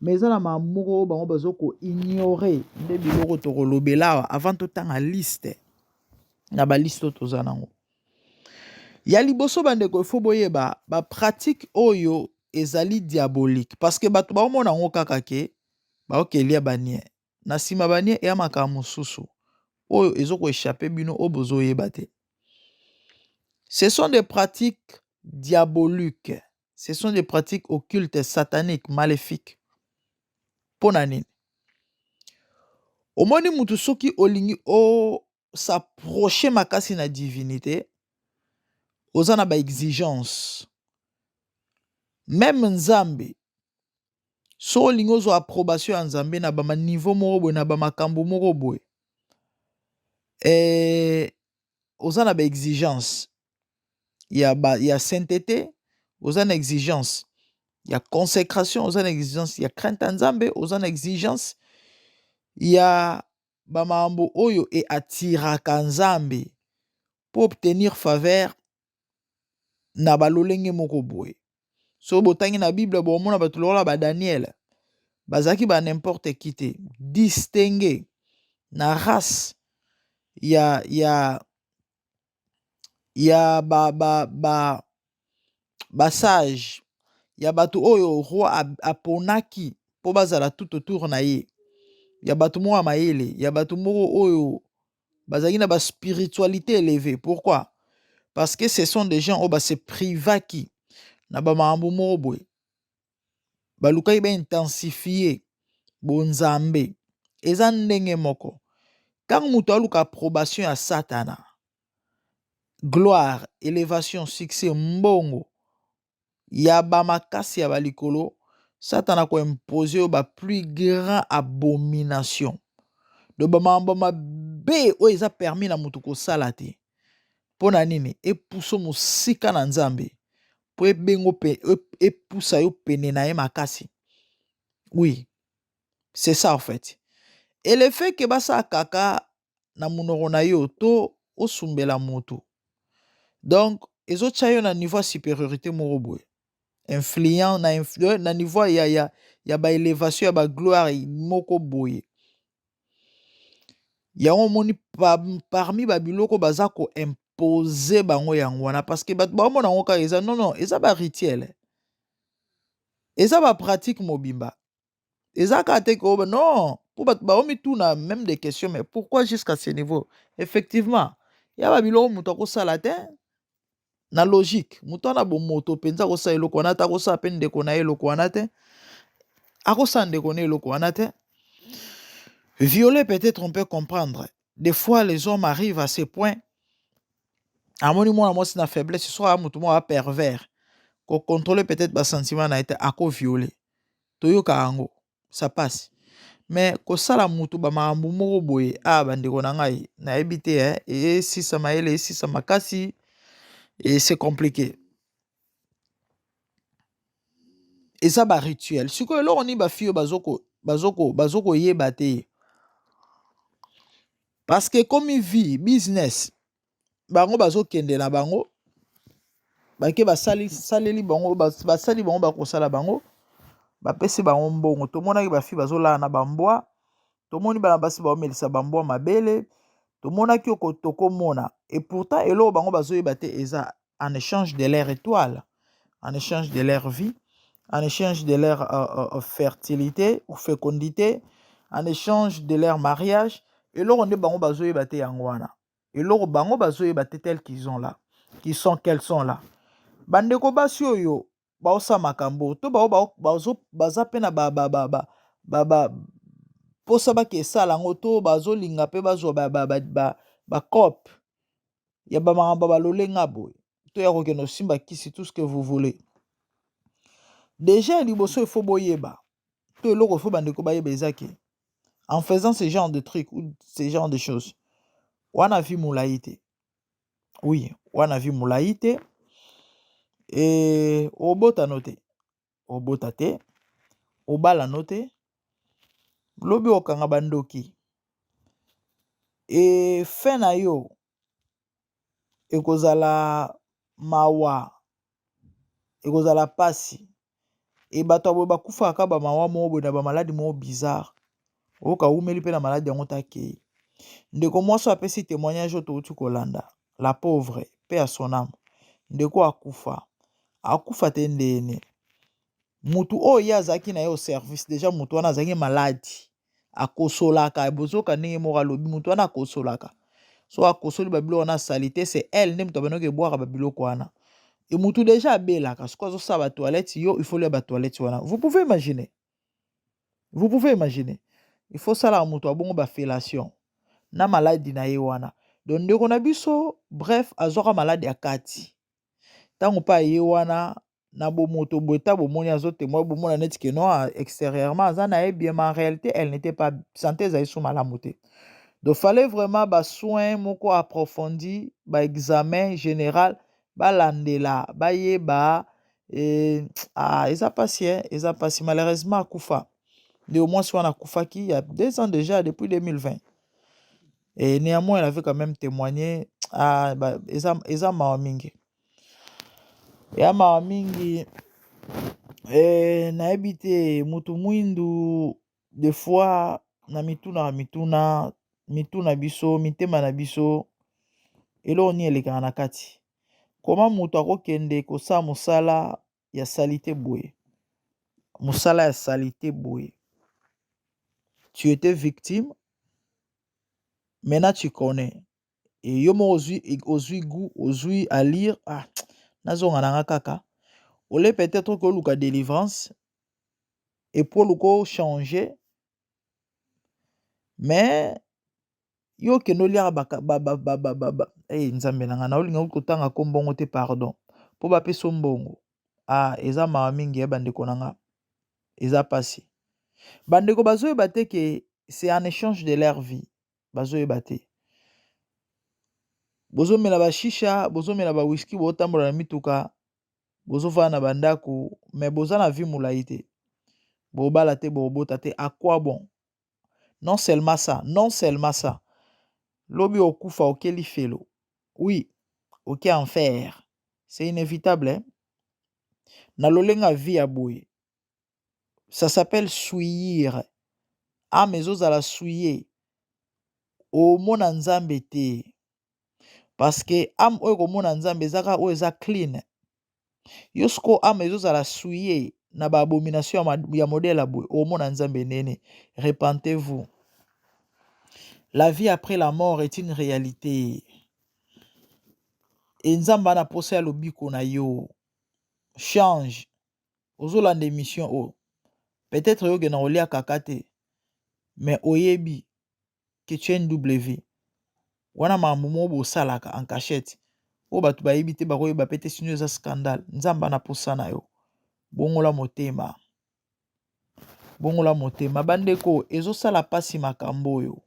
mais eza na mamoko oyo bango bazokoignore nde biloko tokolobela awa avant totanga liste na baliste oyo toza nango ya liboso bandeko ifo boyeba bapratique oyo ezali diabolique parce que bato baomona yango kaka ke baokelia banie na nsima banie eya makambo mosusu oyo ezokoéchappe bino oyo bozoyeba te. Ce sont des pratiques diaboliques, ce sont des pratiques occultes, sataniques, maléfiques. Pona nini omoni mutu soki olingi o s'approcher makasi na divinité oza na baexigence même nzambe so olingi ozwa approbation ya nzambe na bamaniveau moko boye na bamakambo moko boye oza na baexigence ya sainteté oza na exigence ya consécration oza na exigence ya crainte ya nzambe oza na exigence ya bamakambo oyo eatiraka nzambe pour obtenir faveur na balolenge moko boye so botangi na bible bomona bato lokola badaniel bazalaki ba n'importe qui te distingue na race ya basage ya bato oyo roi aponaki mpo bazala tout autour na ye ya bato moko ya mayele ya bato moko oyo bazalaki na baspiritualité élevée. Pourquoi? Parce que ce sont des gens oyo base privaki na bamakambo moko boye balukaki baintensifie bonzambe eza ndenge moko. Quand mutu aluka approbation ya Satana, gloire, élévation, succès, mbongo, ya ba makasi ya balikolo, Satana ko impose yo ba plus grand abomination. Do ba mambo mabe o eza permis na mutu ko sala te. Pona nini epuso musika na Nzambe. Po ebengo epusa yo pene na ye makasi. Oui, c'est ça en fait. Et le fait que basa kaka na munoko na yo to osumbela moto. Donc, ezo tchayo na niveau supériorité moko boye. Influent na niveau ya ba élévation ya ba gloire moko boye. Ya moni parmi ba biloko baza ko imposer bango yango wana parce que ba mona ngo ka eza non, eza ba rituel. Eza ba pratique mobimba. Eza ka te ko non, pour ba omi tout na même des questions mais pourquoi jusqu'à ce niveau? Effectivement, ya ba biloko muto ko sala te na logique. Muto na bo moto penza ko sa eloko wana ta ko sa pen de ko na eloko wana te. Ako sa ndeko na eloko wana te. Violer peut-être on peut comprendre. Des fois les hommes arrivent à ce point. À mon moi c'est na faiblesse, ce soit muto mo pervers. Ko contrôler peut-être ba sentiment na été ako violer. Toyoka ango, ça passe. Mais ko sala mutu ba makambo moko boye bandeko na ngai na ebité et si ça maele si ça makasi et c'est compliqué. Et ça ba rituel. Siko eloko ni ba fio bazoko yeba te. Parce que comme il vit business bango bazokende na bango bake saleli bango basali bango bakosala bango bapesi bango mbongo tomonaki bafi bazolala na bambwa tomoni bana basi baomelisa bambwa mabele tomonaki tokomona et pourtant eloko bango bazoyeba te eza en échange de leur étoile, en échange de leur vie, en échange de leur fertilité ou fécondité, en échange de leur mariage. Eloko nde bango bazoyeba te yango wana. Eloko bango bazoyeba te tel qu'ils ont là, qu'elles sont là. Bandeko basi oyo baosa makambo to baza pe na posa baki esala yango to bazolinga pe bazwa bakope ya bamakambo balolenga boye to ya kokende osimba kisi tout ce que vous voulez. Déjà liboso il faut boyeba to eloko faut bandeko bayeba ezaki en faisant ce genre de trucs ou ce genre de choses wana vi mulayi te. Oui, wana vi mulayi te. Et obota note obota te obala note lobi okanga bandoki et fin na yo ekozala mawa ekozala pasi et bato aboye bakufaka ba mawa mo boye na ba maladi mo bizarre oka umeli pe na maladi yango takei ndeko mwasi apesi témoignage oto uti kolanda la pauvre paix à son âme ndeko akufa te ndene mutu oyo azaki na yo service déjà mutu wana azangi maladi akosolaka bozoka ndenge moko alobi mutu wana akosolaka so akosoli babilo wana salite c'est elle nde mutu abanoki eboaka babiloko wana et mutu déjà abelaka siko azosala batoilette yo il faut lia batoilette wana vous pouvez imaginer il faut sala mutu abongo bafellation na maladi na ye wana donc ndeko na biso bref azwaka maladi ya kati tango pa ye wana na bomoto boeta bomoni azotémoin bomona neti ke non extérieurement aza na ye bien mais en réalité elle n'était pas santé ezali so malamu te. Donc fallait vraiment ba soin moko approfondi ba examen général balandela bayeba eza pasi malheureusement akufa de au moins soit akufaki il y a 2 ans déjà depuis 2020 et néanmoins elle avait quand même témoigné eza mawa mingi ya mawa mingi nayebi te mutu mwindu des fois na mituna biso mitema na biso eloko nini elekaka na kati koma mutu akokende kosala mosala ya salite boye tu étais victime maintenant tu connais et yo mo ozwi goût ozwi à lire nazonga nanga kaka ole peut-être que oluka délivrance et pour luko changer mais yo kende oliaka nzambe na nga naolinga kotanga kombongo te pardon mpo bapesa mbongo eza mawa mingi ya bandeko na nga eza pasi bandeko bazoyeba te ke c'est en échange de leur vie bazoyeba te bozomela bashisha bozomela bawiski botambola na mituka bozovana na bandako me boza na vie molai te bobala te bobota te à quoi bon non seulement ça lobi okufa okeli felo oui ok enfer c'est inévitable hein? Na lolenga vie ya boye ça s'appelle souillir ame ezozala souiller omona nzambe te parce que ame oyo komona nzambe ezaka oyo eza clean yo siko ame ezozala souiller na baabomination ya modèle boye omona nzambe nene repentez-vous. La vie après la mort est une réalité. Et nzamba na posa ya lobiko na yo change ozolanda émission o peut-être yo gena olia kakate mais oyebi que tu as une double vie wana mambo mo bosalaka en cachette o batu bayebi te bakoyeba pete sino eza scandale nzamba na posa na yo bongola motema bandeko ezosala pasi makambo oyo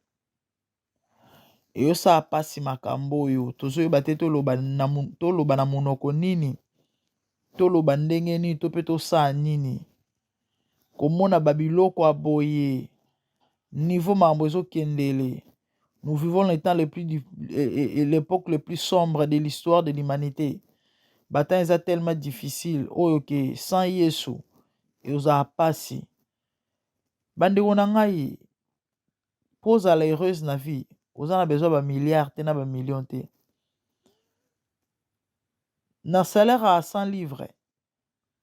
eyosala pasi makambo oyo tozoyeba te toloba na monoko nini toloba ndenge nini to mpe tosala nini komona babiloko aboye niveau mambo ezokendele. Nous vivons l'époque le plus sombre de l'histoire de l'humanité. Bataille eza tellement difficile oyo ke sans yesu ezozala pasi bandeko na ngai mpo ozala heureuse na vie oza na besoin bamilliard te na bamillion te na salaire à 100 livres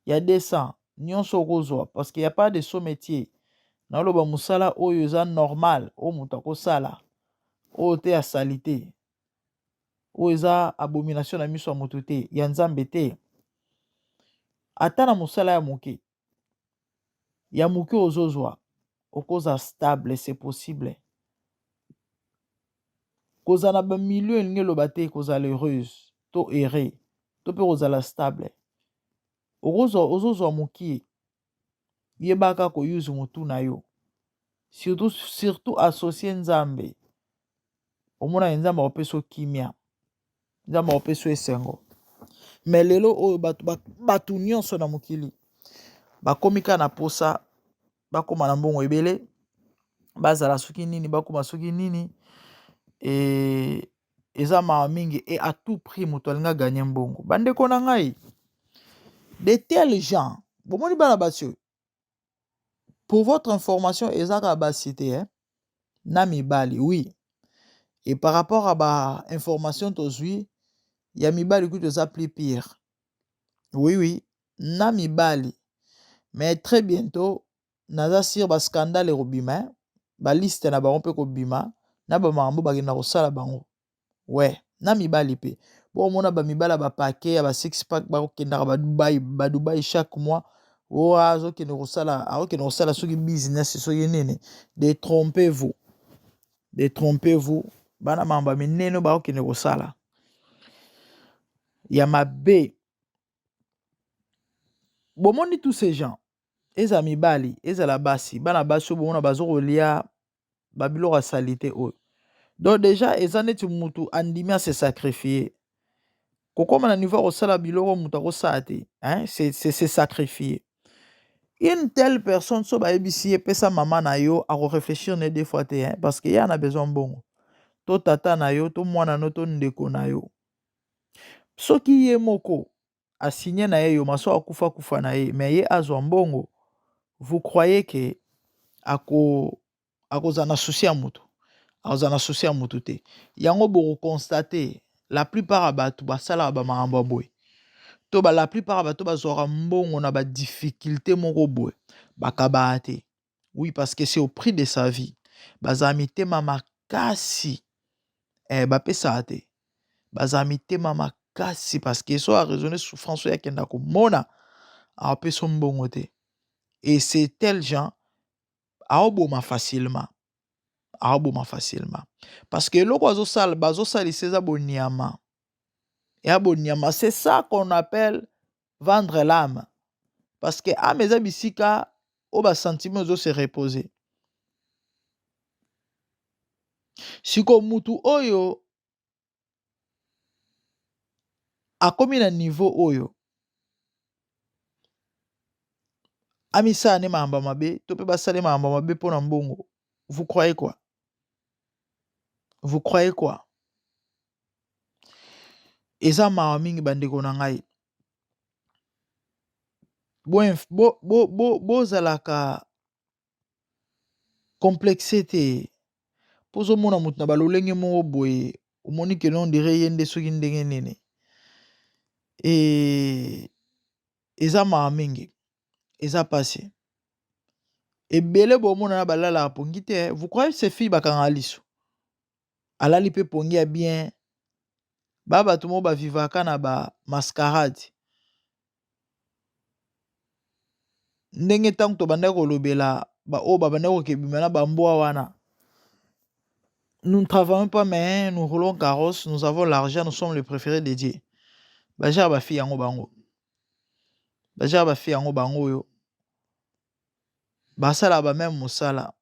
ya 200 nyonso okozwa parce qu'il y a pas de saut métier naoloba mosala oyo eza normal oyo moto akosala oyo te ya sali te oyo eza abomination na miso ya moto te ya nzambe te ata na mosala ya moke ozozwa okoza stable c'est possible kozala bamilio elingi eloba te kozala heureuse to heureux to mpe kozala stable ozozwa mokie yebaka koyuze motu na yo surtout associe nzambe omona nzambe akopesa kimia nzambe akopesa esengo me lelo oyo bato nyonso na mokili bakomika na posa bakoma na mbongo ebele bazala soki nini bakoma soki nini eza mawa mingi et à tout prix moto alinga gagner mbongo bandeko na ngai de tels gens bomoni bana basi pour votre information ezaka basi te na mibali oui et par rapport à ba information tozwi ya mibali kutu eza plus pire oui na mibali mais très bientôt naza sur ba scandale ekobima baliste na bango mpe kobima na bamambo bakenda kosala bango ouais na mibali mpe bomona bamibali ya bapake ya ba six pack bakokendaka badubai chaque mois oyo akokende kosala soki business soki nini détrompez-vous bana mambo minene oyo bakokende kosala ya mabe bomoni tous ces gens eza mibali ezala basi bana basi oyo bomona bazokolia babiloko ya sali te oyo donc déjà eza neti mutu andimi ase sacrifier kokoma na niveau ya kosala biloko mutu akosala te c'est sacrifier une telle personne so bayebisi ye pesa mama na yo akorefléchir ne deux fois te parce que ye ana besoin mbongo to tata na yo to mwana no to ndeko na yo soki ye moko asinye na ye yo maso akufa na ye mais ye azwa mbongo vous croyez que akozala na souci ya mutu akozala na souci ya mutu te yango bokokonstate la plupart ya bato basalaka bamakambo ya boye to la plupart ya bato bazwaka mbongo na badifficulté moko boye bakabaa te oui parce que c'est au prix de sa vie bazala mitema makasi bapesaka te bazala mitema makasi parce que so araisonne souffrance oyo akenda komona apesa mbongo te et c'est tel gens aoboma facilement aboma facilement. Parce que le bazosal c'est boniama. Et aboniama, c'est ça qu'on appelle vendre l'âme. Parce que à mes abisika, au bas sentiment se reposer. Siko mutu oyo akomi na niveau oyo amisa ne mahamba mabe to pe basale mahamba mabe pona mbongo. Vous croyez quoi? Vous croyez quoi? Eza mawa mingi bandeko na ngai. Bozalaka complexité. Pozo mona mutu na balolenge moko boye. Omoni ke non dire yende soki ndenge nene. Eza mawa mingi. Eza passé. Ebele bomona na balala pongi te. Vous croyez ces filles bakanga liso? Alali pe pongi ya bien. Baba tumo ba vivaka na ba mascarade. Ndenge tango to banda kolobela ba o ba banda kokebima na bamboa wana. Nous ne travaillons pas mais nous roulons carrosse, nous avons l'argent, nous sommes les préférés de Dieu. Baja ba fi yango bango. Baja ba fi yango bango yo. Basala ba même mosala.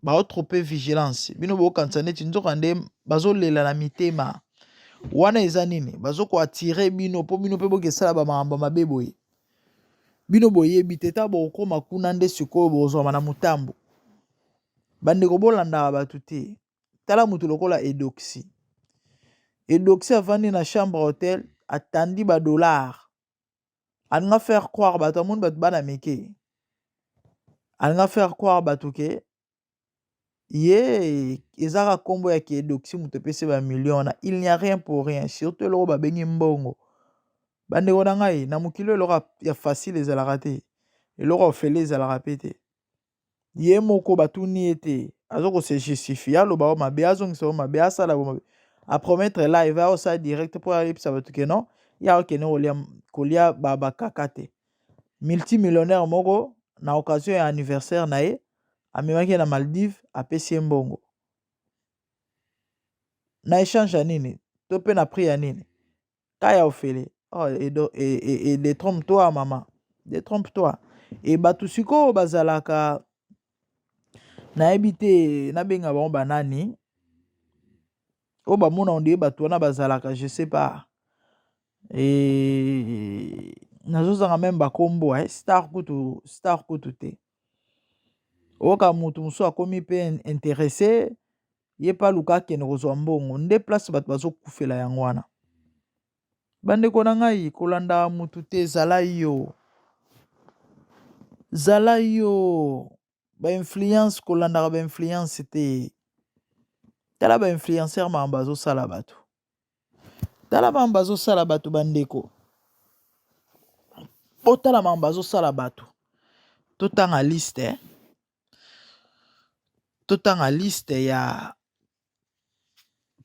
Ba troper vigilance. Bino bo kansane tinzoka nde bazolela na mitema. Wana eza nini? Bazoko attirer bino po bino pe bokesala ba mahamba mabe boye. Bino boye biteta boko makuna nde sikoyo bozwa na mutambo. Bandeko bolanda batu te. Tala mutu lokola Edoxy. Edoxy avandi na chambre hôtel atandi ba dollar. Alinga faire croire batu amundi batu bana meke. Alinga faire croire batu ke ye ezaka kombo ya ki Edoxy mutu pese ba million na il n'y a rien pour rien. Surtout loko ba bengi mbongo. Bandeko na ngai na mukilo eloko ya facile ezalaka te. Eloko ofele ezalaka pe te. Ye moko batuni ete azoko se justifier aloba mabe azongisa mabe asala mabe a promettre live va ça direct pour aller ça batu ke non ya okene kolia baba kakate multimillionnaire moko na occasion ya anniversaire na ye amemaki na Maldives apesi mbongo na échange ya nini to pe na prix ya nini kaya ofele oh et détrompe-toi maman détrompe-toi et batu siko bazalaka nayebi te nabenga bango banani o bamona onde bato wana bazalaka je sais pas nazozanga même bakombo star kutu te oka mutu mosu akomi pe intéressé ye pa luka akende kozwa mbongo nde place bato bazokufela yango wana. Bandeko na ngai kolanda mutu te zala yo ba influence kolandaka ba influence te. Tala ba influencer mahamba azosala bato. Tala mahamba azosala bato bandeko. Otala mahamba azosala bato. Totanga liste Totanga liste ya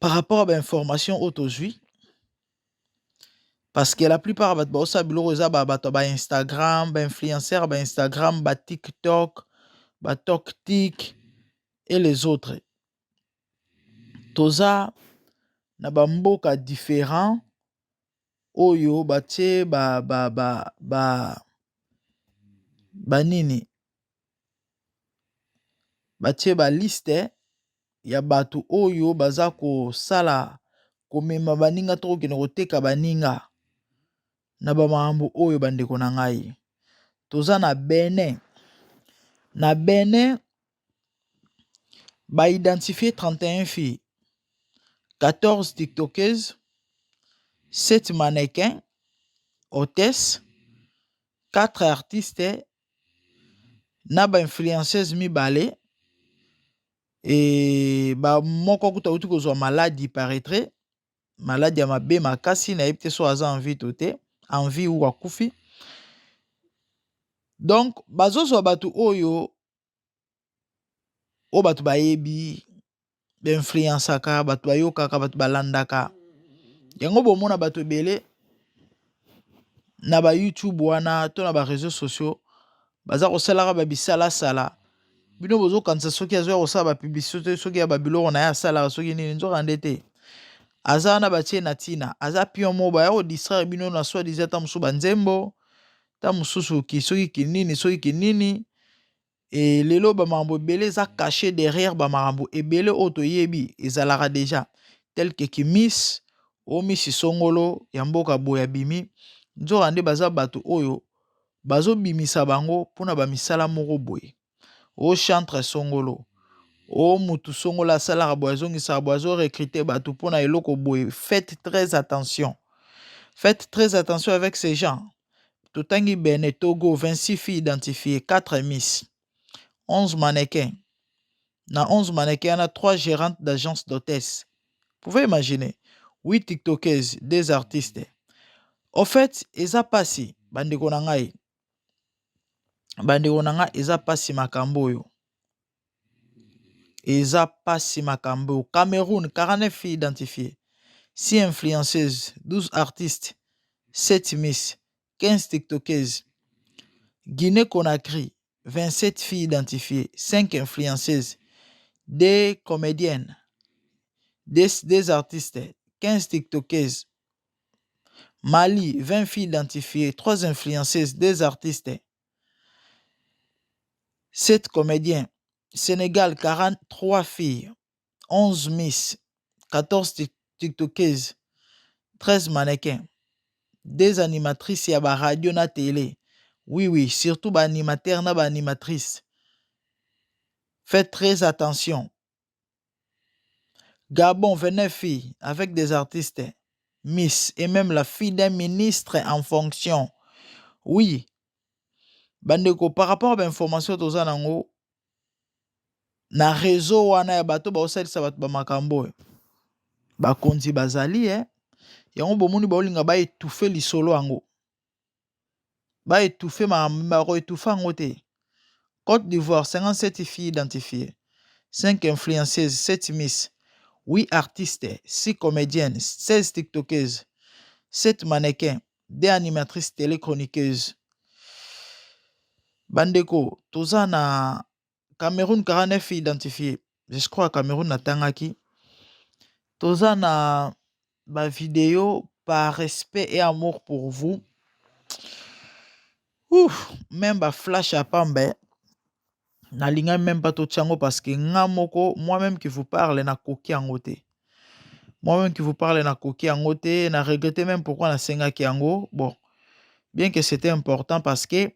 par rapport à ba information autojui. Parce que la plupart bato baosa biloko eza bato ba Instagram, ba influencer ba Instagram, ba TikTok, ba TokTik et les autres. Toza na bamboka différent oyo batie nini batie ba liste ya bato oyo baza ko sala komema baninga to kene koteka baninga na bamambo oyo bandeko na ngai. Toza na Benin ba identifier 31 filles, 14 tiktokeuses, 7 mannequins, hôtesses, 4 artistes, na ba influenceuses mibale et ba moko kuta uti kozwa maladie paraîtrait maladie ya mabe makasi na yebite so aza envie tote envie ou akufi. Donc bazozwa batu oyo o batu bayebi influencaka batu bayokaka batu balandaka yango bomona batu ebele na ba YouTube wana to na ba réseaux sociaux baza kosalaka ba bisala bino bozokanisa soki azoya kosala bapublicité soki ya babiloko na ye asalaka soki nini nzokande te aza wana batie na ntina aza pion moko baya kodistraire bino na soi disant ta mosusu banzembo ta mosusu soki kinini soki kinini e lelo bamakambo ebele eza caché derrière bamakambo ebele oyo toyebi ezalaka deja tel que kimis o misi songolo ya mboka boye abimi nzokande baza bato oyo bazobimisa bango mpona bamisala moko boye o chantre songolo o mutu songolo asalaka boye azongisaka boye azorecrute bato mpona eloko boye. Faites très attention, faites très attention avec ces gens. Totangi Bene Togo, 26 filles identifiées, 4 miss, 11 mannequins. Dans 11 mannequins, il y en a 3 gérantes d'agences d'hôtesse. Vous pouvez imaginer 8 tiktokers, 2 artistes. Au fait, eza pasi bandeko na ngai eza pasi makambo oyo. Eza pasi makambo. Cameroun, 49 filles identifiées, 6 influenceuses, 12 artistes, 7 miss, 15 tiktokers. Guinée-Conakry, 27 filles identifiées, 5 influenceuses, 2 comédiennes, 2 artistes, 15 tiktokers. Mali, 20 filles identifiées, 3 influenceuses, 2 artistes, 7 comédiens. Sénégal, 43 filles, 11 miss, 14 tiktokers, 13 mannequins, 2 animatrices et à radio na télé. Oui, surtout ba animateur na ba animatrice. Faites très attention. Gabon, 29 filles avec des artistes, miss et même la fille d'un ministre en fonction. Oui. Bandeko, par rapport à l'information toza nango na réseau wana ya bato ba osalisa bato ba makambo. Ba konzi bazali yango bomoni ba olinga ba étouffer lisolo yango. Ba étouffer ma étouffer yango te. Côte d'Ivoire, 57 filles identifiées, 5 influenceuses, 7 miss, 8 artistes, 6 comédiennes, 16 tiktokeuses, 7 mannequins, 2 animatrices téléchroniqueuses. Bandeko, toza na Cameroun, 49 filles identifiées. Je crois Cameroun na tangaki. Toza na ba vidéo par respect et amour pour vous. Ouf, même ba flash à pambe. Nalinga même pas tout tchango parce que ngamoko, moi-même qui vous parle na koki angote. Moi-même qui vous parle na koki angote, na regretté même pourquoi na senga ki ango. Bon, bien que c'était important parce que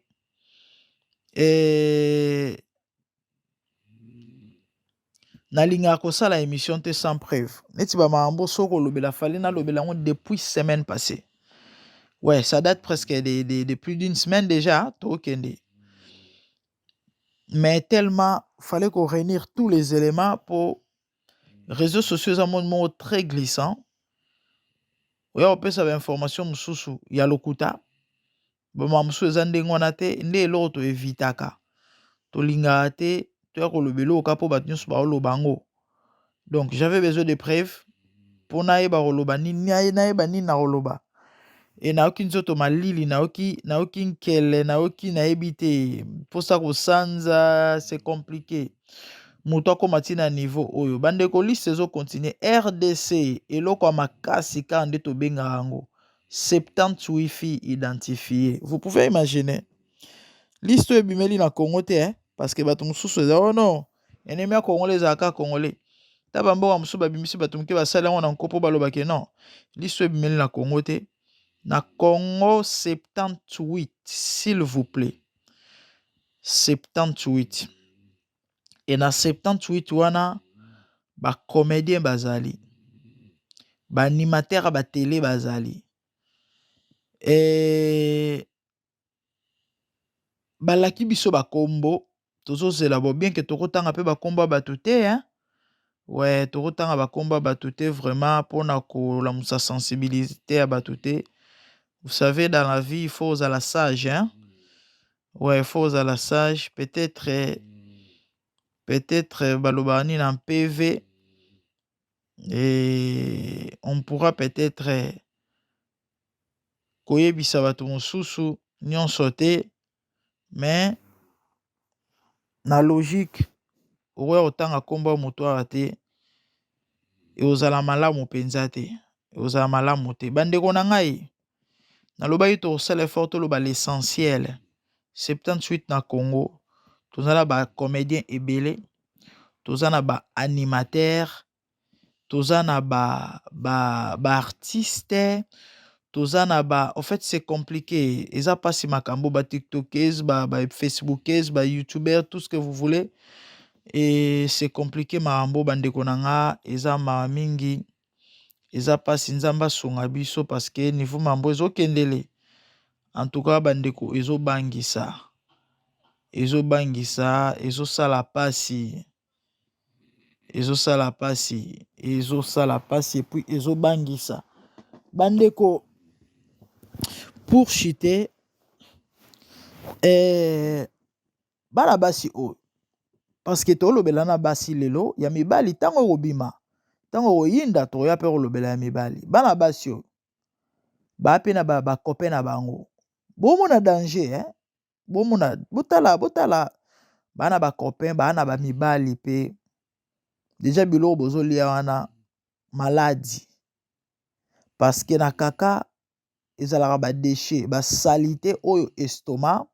nalinga ko sala émission te sans preuve. Neti ba mambo soko lobela fali na lobela ngo depuis semaine passée. Ouais, ça date presque de plus d'une semaine déjà, to kende. Mais tellement, fallait qu'on réunisse tous les éléments pour réseaux sociaux un monde très glissant. Oui, on peut savoir information mususu ya lokuta. Bon, mususu zande ngona te nde l'autre evitaka. To linga te to ya kolobelo kapo batnyus ba bango. Donc j'avais besoin de preuves pour naeba koloba ni naeba ni na koloba. Et naoki nzoto malili naoki nkele naoki nayebi te posa kosanza c'est compliqué. Muto akomati na niveau oyo bandeko liste ezo continuer RDC eloko makasi ka nde to benga yango 78 filles identifiées. Vous pouvez imaginer liste ebimeli na Congo te parce que bato mususu eza oh non ennemi ya congolais ezalaka congolais ta bamboka mususu babimisi bato moke basala yango na nkopo balobake non liste ebimeli na Congo te. Na Congo, 78, s'il vous plaît. 78. Et na 78, wana, ba comédien bazali. Ba animateur ba télé bazali. Et ba laki biso ba kombo. Tozo zelabo bien que toko tanga pe ba kombo ba touté, hein. Ouais, toko tanga ba kombo ba touté vraiment pour na ko la musa sensibilité à ba touté. Vous savez, dans la vie, il faut oser la sage, hein? Ouais, il faut oser la sage. Peut-être, balobani en PV. Et on pourra peut-être, koyebisa bato mosusu, nyon sauté. Mais, na logique, okoya kotanga kombo ya moto awa te ekozala malamu mpenza te, ekozala malamu te. Bandeko na ngai nalobaki tokosala effort toloba l'essentiel. 78 na Congo toza na bacomédien ebele, toza na baanimateur, toza na baartiste, toza na en fait c'est compliqué, eza pasi makambo, batiktokers, bafacebookers, bayoutubers, tout ce que vous voulez, et c'est compliqué makambo bandeko na nga, eza mawa mingi, eza pasi nzambe asunga biso parce que niveau mambo ezokendele. En tout cas bandeko ezobangisa, ezosala pasi, ezosala pasi, et puis ezobangisa. Bandeko, pour chuter, bana basi o, parce que tolobela na basi lelo ya mibali tango robima, tango yinda to ya pe kolobela ya mibali. Bana basi o, ba pe na ba copain na bango. Bomo na danger bomo na botala bana ba copain bana ba mibali pe déjà bilo bozolia wana maladie. Parce que na kaka ezalaka ba déchet, ba salité oyo estomac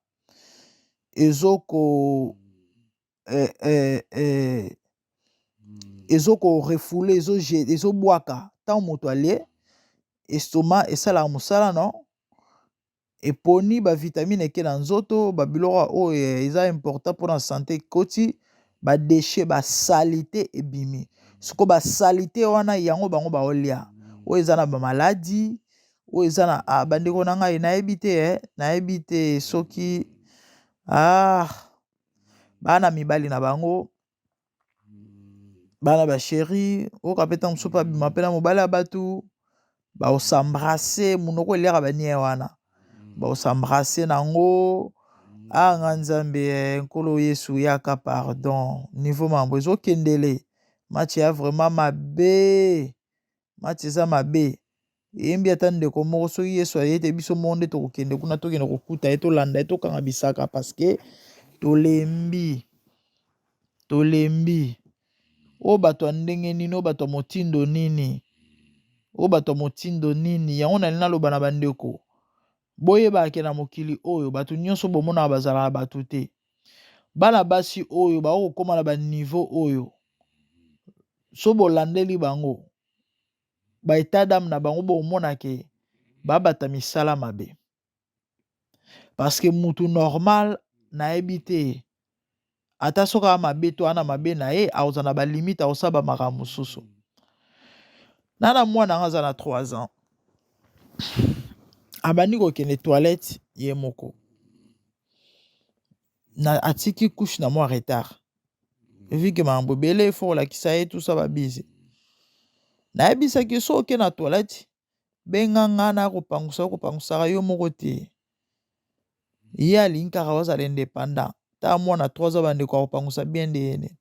ezoko refoule, ezobwaka tant moto alie estomac esalaka mosala non eponi ba vitamine ke na nzoto, ba biloko oyo eza important pour la santé koti ba déchet, ba salité ebimi. Siko ba salité wana yango bango ba olia oyo eza na ba maladie, oyo eza na bandeko na ngai nayebi te soki bana mibali na bango, bana ba chéri oka peta mosupa bima pena mobali ya batu ba osambrase munoko eliaka banie wana ba osambrase nango nga nzambe nkolo Yesu yaka pardon. Niveau mambo ezokendele match ya vraiment mabe, match eza mabe. Yembi ata ndeko moko soki Yesu ayete biso monde tokokende kuna tokende kokuta ye tolanda ye tokanga bisaka parce que tolembi o bato ndenge nini, o bato motindo nini, o bato motindo nini. Yango na lina loba na bandeko boyebake na mokili oyo bato nyonso bomona bazala bato te. Bana basi oyo bakokoma na ba niveau oyo so bolandeli bango ba état d'âme na bango bomona ke babata misala mabe. Parce que mutu normal nayebi te ata soka mabe to ana mabe na ye aozana ba limite aosaba makambo mosusu. Nana mwana nga aza na 3 ans abandi kokende toilette ye moko na atiki couche na mwa retard vu que makambo ebele fo kolakisa ye tout ça babize. Nayebisaki so oke na toilette benga nga na kopangusaka yo moko te. Ye alingi kaka bazala indépendant ta mwana 3 ans bandeko akopangusa bien nde yene.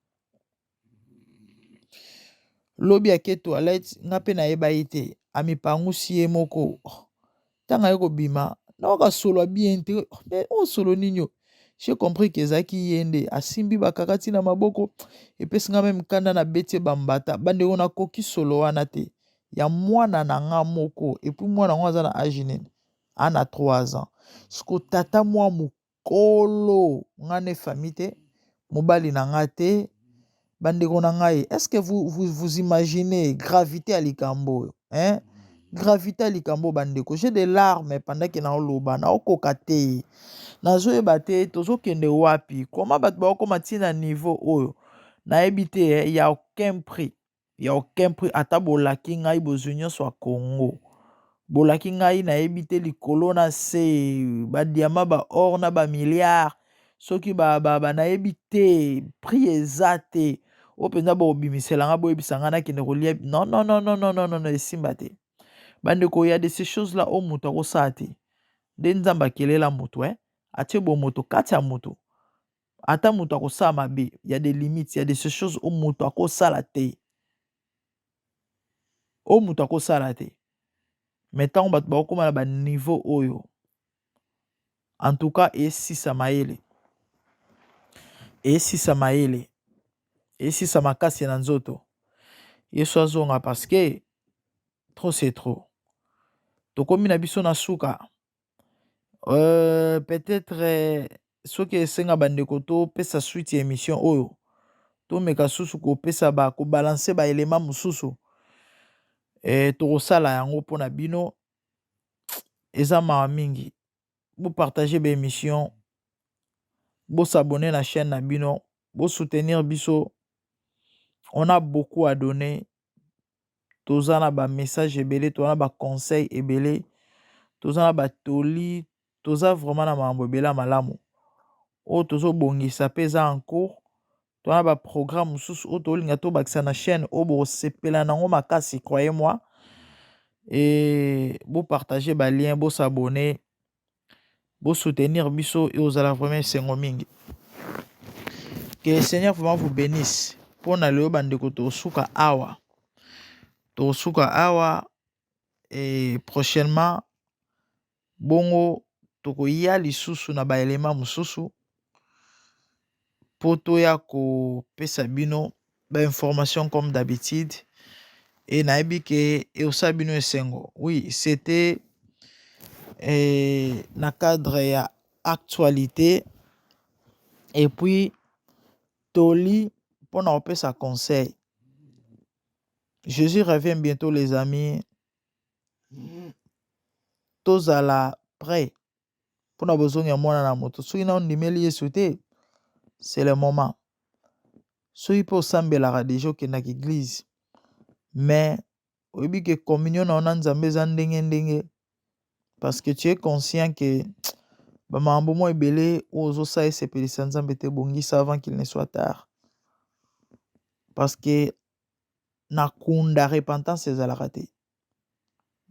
Lobi ake toilette nga pe nayeba ye te amipangusi ye moko tanga ye kobima naoka solo bien te solo nini. J'ai compris que ezaki yende asimbi bakakati na maboko epesi nga meme kanda na betie bambata bandeko na koki solo wana te ya mwana na nga moko epuis mwana ngo aza na âge nini ana 3 ans. Siko tata mwa mokolo nga ne famille te mobali na nga te bandeko na ngai. Est-ce que vous imaginez gravité à likambo gravité à likambo bandeko. J'ai des larmes pendant que na oloba na okoka te nazoyeba te tozokende wapi koma bato bakokoma ntina niveau oyo nayebi te ya aucun prix, ya aucun prix. Ata bolaki ngai bozwi nyonso ya Congo bolaki ngai nayebi te likolo na se badiama ba or na bamilliard soki nayebi te prix eza te o mpenza bobimisela nga boyebisa nga nakende kolia non esimba te bandeko. Ya de ces choses là o moto akosala te nde nzambe akelela moto atie bomoto kati ya moto ata moto akosala mabe ya des limites, ya de ces choses o moto akosala te, o moto akosala te. Mais ntango bato bakokoma na baniveau oyo en tout cas esisa mayele si ça m'a cassé dans nzoto yeso azonga parce que trop c'est trop tokomi na biso na suka peut-être soki esenga bandeko topesa suite ya émission oyo tomeka susu kopesa kobalanse baelema mosusu tokosala yango mpona bino eza mawa mingi bopartage baémission bosabone na chaîne na bino bosoutenir biso. On a beaucoup à donner. Toza na ba message ebele, toza na ba conseil ebele, toza na ba toli, toza vraiment na mambo ebele malamu. O tozo bongisa peza en cours. Toza na ba programme mosusu o tolinga to bakisa na chaîne o bo sepela nango makasi, croyez-moi. Et bo partager ba lien, bo s'abonner, bo soutenir biso et ozala vraiment sengo mingi. Que le Seigneur vraiment vous bénisse. Pour na leo bandeko tosuka awa. Tosuka awa et prochainement bongo tokoya lisusu na ba elema mususu poto ya ko pesa bino ba information comme d'habitude et nayebi ke e osabino esengo. Oui, c'était na cadre ya actualité et puis toli pour na opesa conseil. Jésus revient bientôt, les amis. Tous à la près. Pour nous besoin de moi na moto. Si on nimeli yesuté, c'est le moment. Si pour sambe la radio qui na l'église, mais obi que communion na on nzambe ndenge parce que tu es conscient que ba mambo mo ebele ozo sa sepelisa nzambe te bongisa avant qu'il ne soit tard. Parce que na kunda repentance ezalaka te.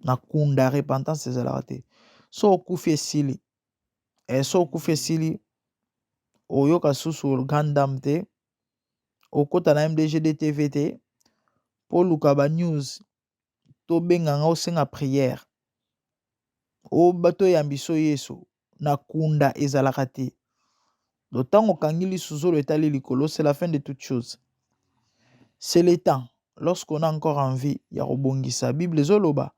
Na kunda repentance ezalaka te. So okufi esili. So okufi esili oyoka susu grande dame te. Okota na MDGD TV te. Po luka ba news to benganga osenga prière. O bato yambiso Yesu na kunda ezalaka te. D'autant okangili suzo etali likolo, c'est la fin de toute chose. C'est le temps. Lorsqu'on a encore envie, ya robongisa Bible ezoloba.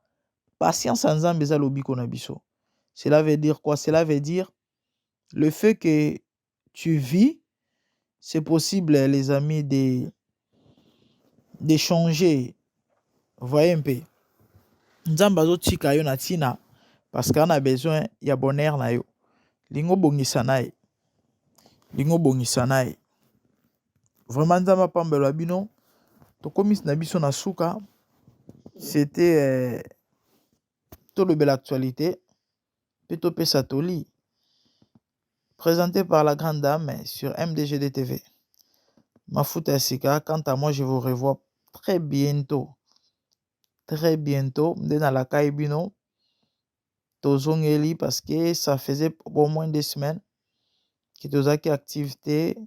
Patience en Nzambe eza lobiko na biso. Cela veut dire quoi? Cela veut dire le fait que tu vis, c'est possible, les amis, d'échanger. Voyez un peu. Nzambe azotika yo na tina parce qu'on a besoin ya bonheur na yo. Lingo bongisa na ye. Lingo bongisa na ye. Vraiment nzambe pambelo bino. Tokomis na biso na suka. C'était tout le bel actualité. Pito Pesatoli. Présenté par la grande dame sur MDGD TV. Mafuta Sika. Quant à moi, je vous revois très bientôt. Très bientôt. Dans la Kaibino. Tozongeli parce que ça faisait au moins 2 semaines. Que tozaki activité.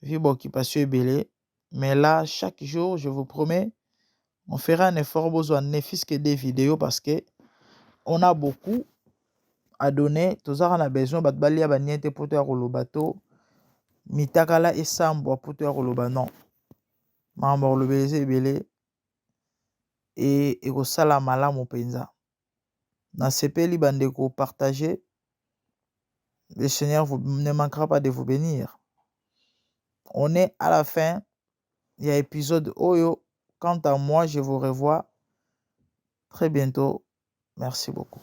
Vibre occupation et belé. Mais là, chaque jour, je vous promets, on fera un effort besoin ne fût-ce que des vidéos parce que on a beaucoup à donner. Tozara na besoin batbalia baniente poto ya kolobato. Mitakala esambo poto ya koloba non. Mambo lobeleze ebele et ekosala malamu penza. Na sepeli bandeko partager. Le Seigneur ne manquera pas de vous bénir. On est à la fin. Il y a épisode Oyo. Quant à moi, je vous revois très bientôt. Merci beaucoup.